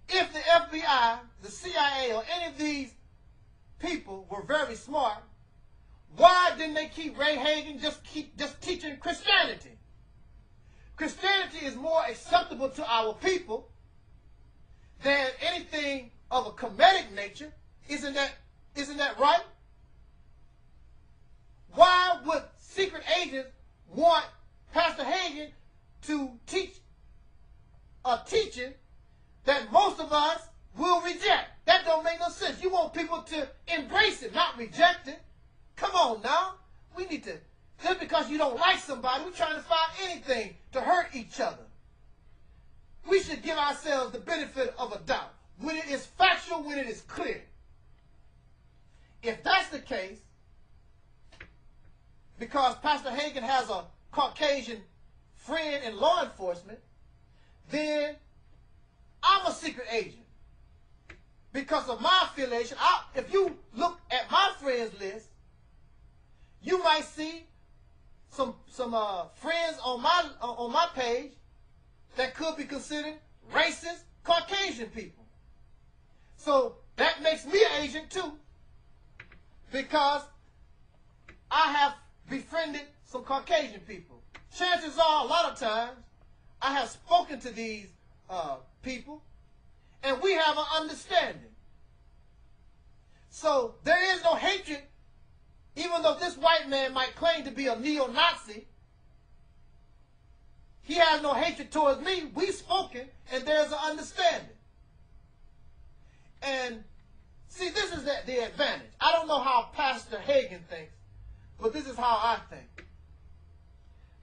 If the FBI, the CIA, or any of these people were very smart, why didn't they keep Ray Hagen just teaching Christianity? Christianity is more acceptable to our people than anything of a comedic nature. Isn't that right? Why would secret agents want Pastor Hagen to teach a teaching that most of us will reject? That don't make no sense. You want people to embrace it, not reject it. Come on now. We need to Just because you don't like somebody, we're trying to find anything to hurt each other. We should give ourselves the benefit of a doubt when it is factual, when it is clear. If that's the case, because Pastor Hagen has a Caucasian friend in law enforcement, then I'm a secret agent. Because of my affiliation, if you look at my friends list, you might see some friends on my page that could be considered racist Caucasian people. So that makes me an agent too, because I have befriended some Caucasian people. Chances are, a lot of times, I have spoken to these people, and we have an understanding. So there is no hatred, even though this white man might claim to be a neo-Nazi. He has no hatred towards me. We've spoken, and there's an understanding. And see, this is the advantage. I don't know how Pastor Hagen thinks, but this is how I think.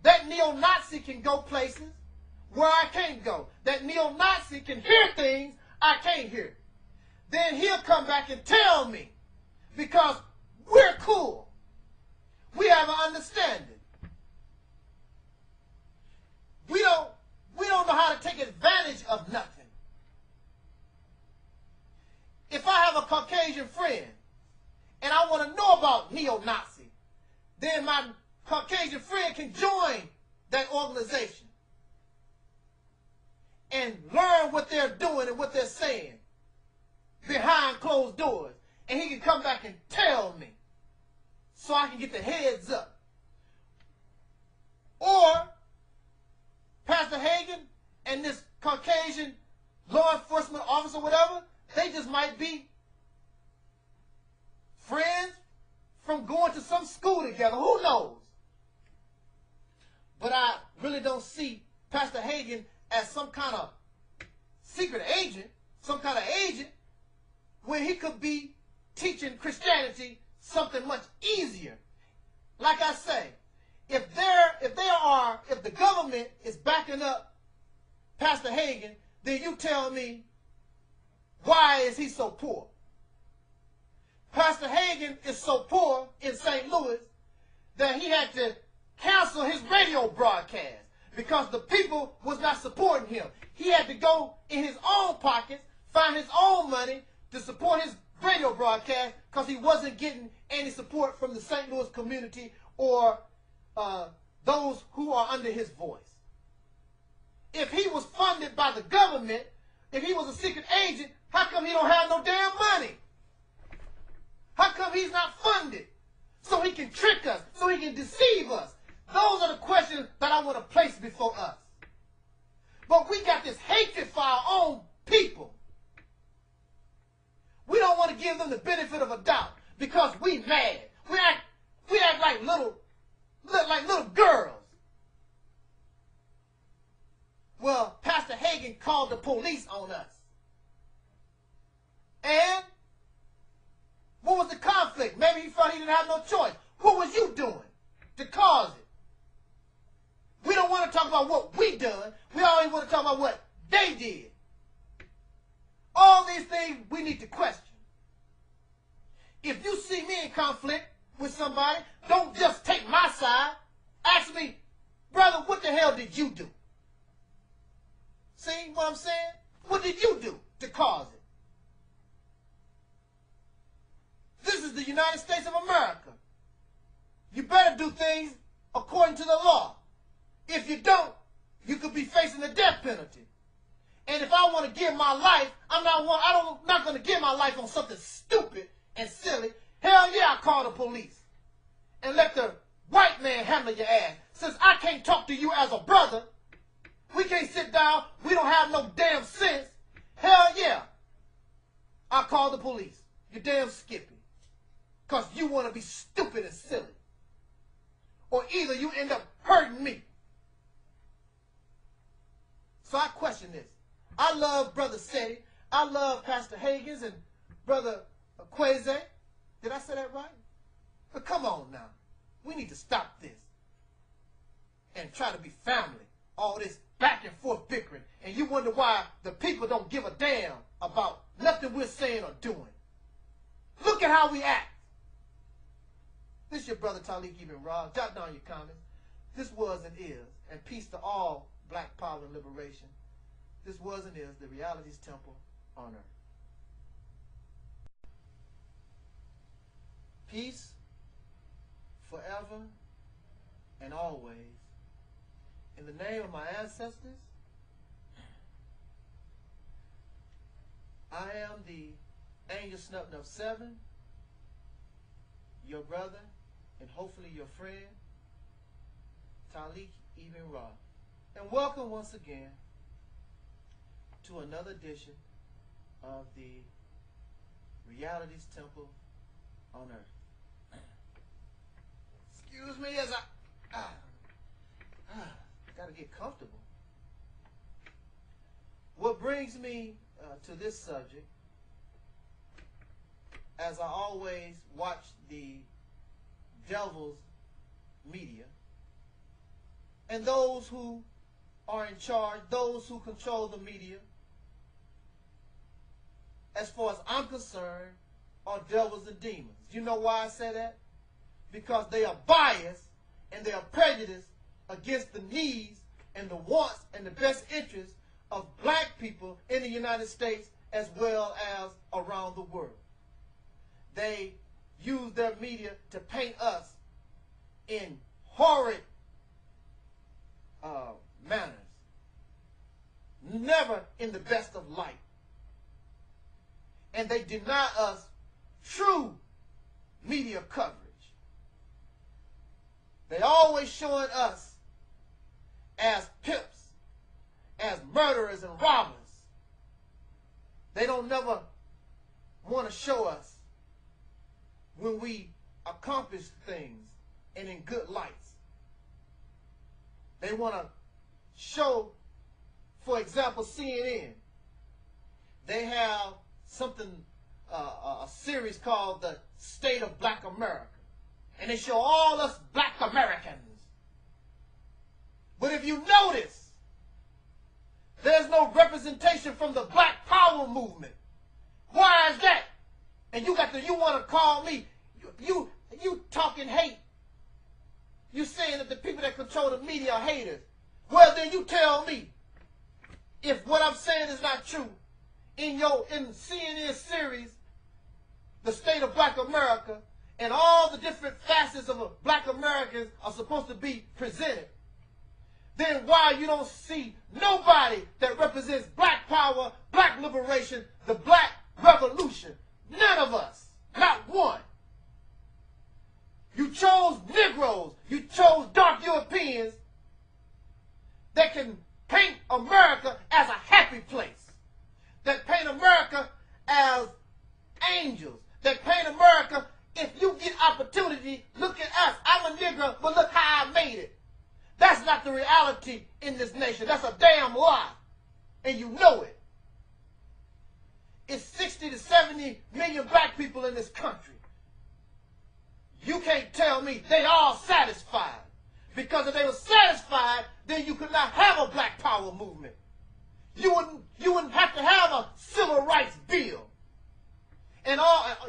That neo-Nazi can go places where I can't go. That neo-Nazi can hear things I can't hear. Then he'll come back and tell me, because we're cool. We have an understanding. We don't know how to take advantage of nothing. If I have a Caucasian friend and I want to know about neo-Nazi, then my Caucasian friend can join that organization and learn what they're doing and what they're saying behind closed doors. And he can come back and tell me so I can get the heads up. Or Pastor Hagen and this Caucasian law enforcement officer, whatever, they just might be friends from going to some school together. Who knows? But I really don't see Pastor Hagen as some kind of secret agent, some kind of agent, when he could be teaching Christianity something much easier. Like I say, if the government is backing up Pastor Hagen, then you tell me, why is he so poor? Pastor Hagen is so poor in St. Louis that he had to cancel his radio broadcast because the people was not supporting him. He had to go in his own pockets, find his own money to support his radio broadcast because he wasn't getting any support from the St. Louis community or those who are under his voice. If he was funded by the government, if he was a secret agent, how come he don't have no damn money? How come he's not funded? So he can trick us, so he can deceive us. Those are the questions that I want to place before us. But we got this hatred for our own people. We don't want to give them the benefit of a doubt because we mad. We act like little girls. Well, Pastor Hagen called the police on us. And what was the conflict? Maybe he felt he didn't have no choice. What was you doing to cause it? We don't want to talk about what we done. We always want to talk about what they did. All these things we need to question. If you see me in conflict with somebody, don't just take my side. Ask me, brother, what the hell did you do? See what I'm saying? What did you do to cause it? This is the United States of America. You better do things according to the law. If you don't, you could be facing the death penalty. And if I want to give my life, I'm not going to give my life on something stupid and silly. Hell yeah, I call the police and let the white man handle your ass. Since I can't talk to you as a brother, we can't sit down, we don't have no damn sense. Hell yeah, I call the police. You damn skippy. Because you want to be stupid and silly. Or either you end up hurting me. So I question this. I love Brother Seti. I love Pastor Hagens and Brother Quasi. Did I say that right? But come on now. We need to stop this. and try to be family. All this back and forth bickering. And you wonder why the people don't give a damn about nothing we're saying or doing. Look at how we act. This is your brother Taalik Ibn'rad. Jot down your comments. This was and is, and peace to all black power and liberation. This was and is the reality's temple on earth. Peace forever and always. In the name of my ancestors, I am the Angelsnupnup7, your brother and hopefully your friend, Taalik Ibn'rad. And welcome once again to another edition of the Reality's Temple on Earth. Excuse me as I gotta get comfortable. What brings me to this subject, as I always watch the devil's media, and those who are in charge, those who control the media, as far as I'm concerned, are devils and demons. You know why I say that? Because they are biased and they are prejudiced against the needs and the wants and the best interests of black people in the United States as well as around the world. They use their media to paint us in horrid manners, never in the best of light. And they deny us true media coverage. They always showing us as pimps, as murderers and robbers. They don't never want to show us when we accomplish things and in good lights. They want to show, for example, CNN. They have something, a series called The State of Black America. And they show all us black Americans. But if you notice, there's no representation from the black power movement. Why is that? And you want to call me, you talking hate. You saying that the people that control the media are haters. Well, then you tell me if what I'm saying is not true. In CNN series, The State of Black America, and all the different facets of black Americans are supposed to be presented, then why you don't see nobody that represents black power, black liberation, the black revolution? None of us. Not one. You chose Negroes. You chose dark Europeans that can paint America as a happy place, that paint America as angels, that paint America, if you get opportunity, look at us. I'm a Negro, but look how I made it. That's not the reality in this nation. That's a damn lie. And you know it. It's 60 to 70 million black people in this country. You can't tell me they all satisfied. Because if they were satisfied, then you could not have a black power movement. You wouldn't have to have a civil rights bill. And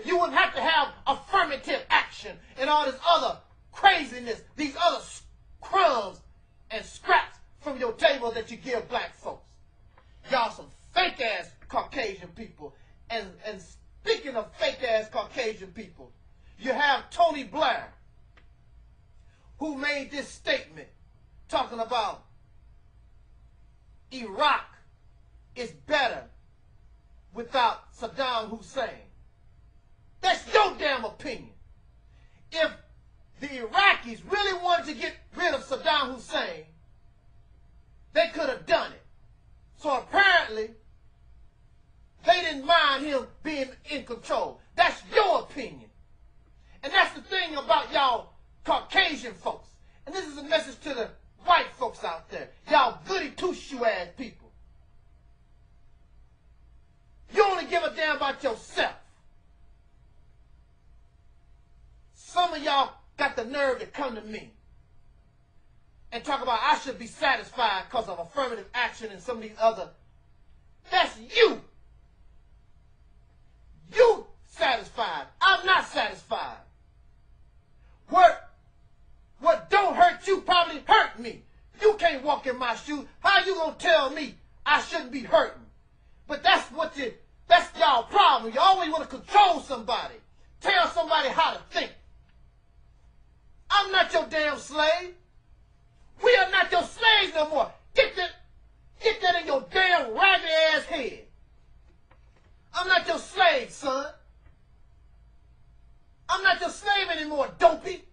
you wouldn't have to have affirmative action and all this other craziness, these other crumbs and scraps from your table that you give black folks. Y'all some fake-ass Caucasian people. And speaking of fake-ass Caucasian people, you have Tony Blair, who made this statement talking about Iraq is better without Saddam Hussein. That's your damn opinion. If the Iraqis really wanted to get rid of Saddam Hussein, they could have done it. So apparently, they didn't mind him being in control. That's your opinion. And that's the thing about y'all Caucasian folks. And this is a message to the white folks out there. Y'all goody two-shoe ass people. You only give a damn about yourself. Some of y'all got the nerve to come to me and talk about I should be satisfied because of affirmative action and some of these other. That's you. You satisfied. I'm not satisfied. What don't hurt you probably hurt me. You can't walk in my shoes. How you gonna tell me I shouldn't be hurting? But that's y'all problem. You always want to control somebody. Tell somebody how to think. I'm not your damn slave. We are not your slaves no more. Get that in your damn ragged ass head. I'm not your slave, son. I'm not your slave anymore, dopey.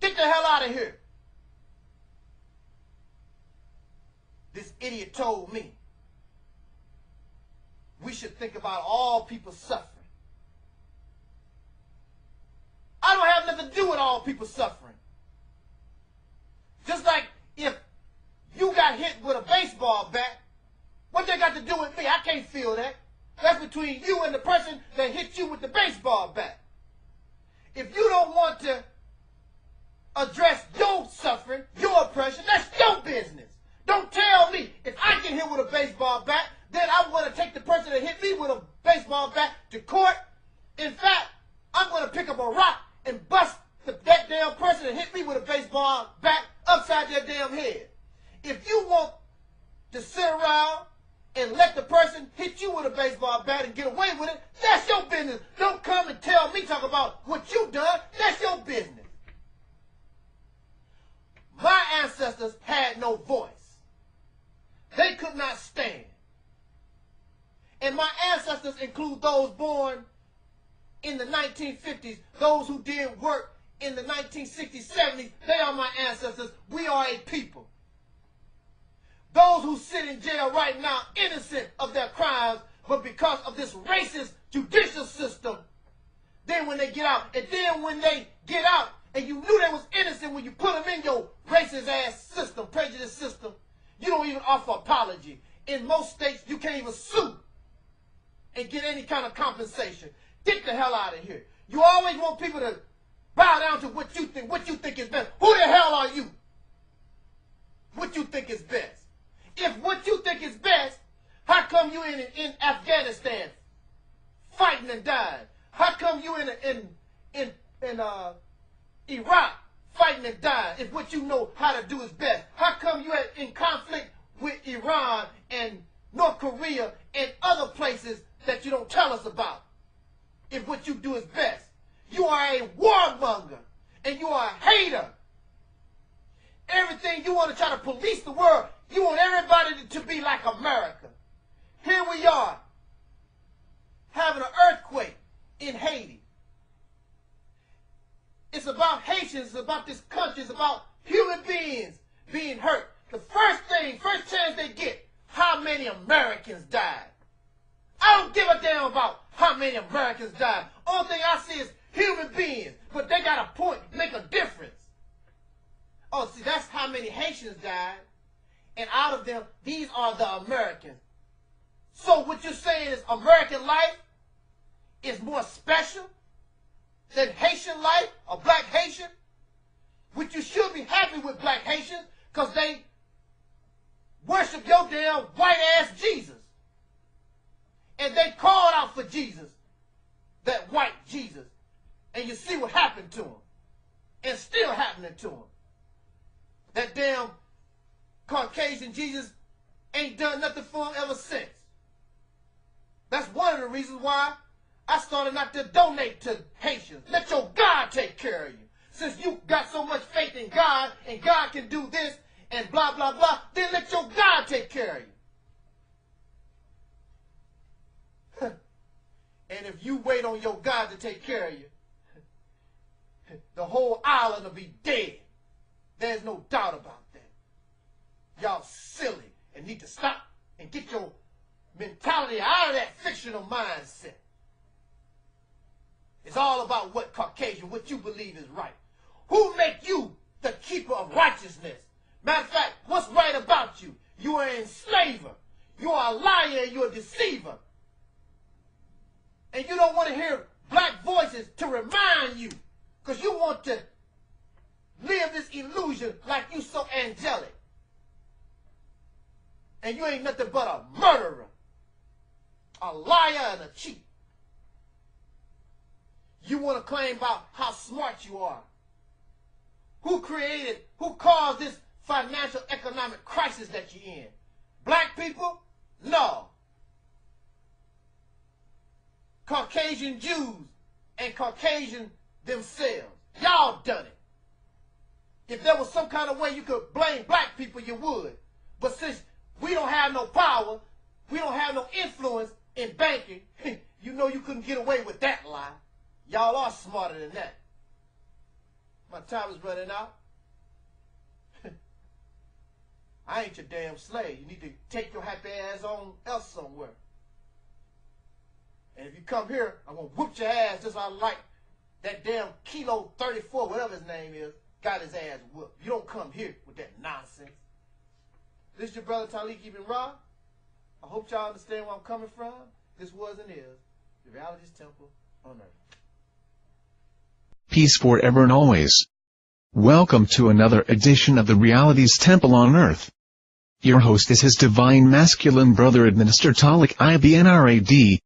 Get the hell out of here. This idiot told me we should think about all people suffering. I don't have nothing to do with all people suffering. Just like if you got hit with a baseball bat, what they got to do with me? I can't feel that. That's between you and the person that hit you with the baseball bat. If you don't want to address your suffering, your oppression, that's your business. Don't tell me if I get hit with a baseball bat, then I'm going to take the person that hit me with a baseball bat to court. In fact, I'm going to pick up a rock and bust that damn person that hit me with a baseball bat upside their damn head. If you want to sit around and let the person hit you with a baseball bat and get away with it, that's your business. Don't come and tell me, talk about what you done. That's your business. My ancestors had no voice. They could not stand. And my ancestors include those born in the 1950s, those who did work in the 1960s, 70s. They are my ancestors. We are a people. Those who sit in jail right now, innocent of their crimes, but because of this racist judicial system, then when they get out, and then when they get out, and you knew they was innocent when you put them in your racist ass system, prejudice system, you don't even offer apology. In most states, you can't even sue and get any kind of compensation. Get the hell out of here. You always want people to bow down to what you think is best. Who the hell are you? What you think is best? If what you think is best, how come you in Afghanistan fighting and dying? How come you in Iraq fighting and dying if what you know how to do is best? How come you in conflict with Iran and North Korea and other places that you don't tell us about if what you do is best? You are a warmonger and you are a hater. Everything you want to try to police the world, you want everybody to be like America. Here we are having an earthquake in Haiti. It's about Haitians, it's about this country, it's about human beings being hurt. The first chance they get, how many Americans died. I don't give a damn about how many Americans died. Only thing I see is human beings, but they got a point, make a difference. Oh, see, that's how many Haitians died, and out of them, these are the Americans. So what you're saying is American life is more special than Haitian life, a black Haitian? Which you should be happy with black Haitians, because they worship your damn white-ass Jesus. And they called out for Jesus, that white Jesus. And you see what happened to him. And still happening to him. That damn Caucasian Jesus ain't done nothing for him ever since. That's one of the reasons why I started not to donate to Haitians. Let your God take care of you. Since you got so much faith in God, and God can do this, and blah, blah, blah, then let your God take care of you. And if you wait on your God to take care of you, the whole island will be dead. There's no doubt about that. Y'all silly and need to stop and get your mentality out of that fictional mindset. It's all about what Caucasian, what you believe is right. Who make you the keeper of righteousness? Matter of fact, what's right about you? You are an enslaver. You are a liar and you're a deceiver. And you don't want to hear black voices to remind you, because you want to live this illusion like you so angelic. And you ain't nothing but a murderer, a liar, and a cheat. You want to claim about how smart you are. Who caused this financial economic crisis that you're in? Black people? No. Caucasian Jews and Caucasian themselves. Y'all done it. If there was some kind of way you could blame black people, you would. But since we don't have no power, we don't have no influence in banking, you know you couldn't get away with that lie. Y'all are smarter than that. My time is running out. I ain't your damn slave. You need to take your happy ass on else somewhere. And if you come here, I'm going to whoop your ass just like that damn Kilo 34, whatever his name is, got his ass whooped. You don't come here with that nonsense. This is your brother Taalik Ibn'rad. I hope y'all understand where I'm coming from. This was and is the Reality's Temple on Earth. Peace forever and always. Welcome to another edition of the Reality's Temple on Earth. Your host is his divine masculine brother Administrator Taalik Ibn'rad,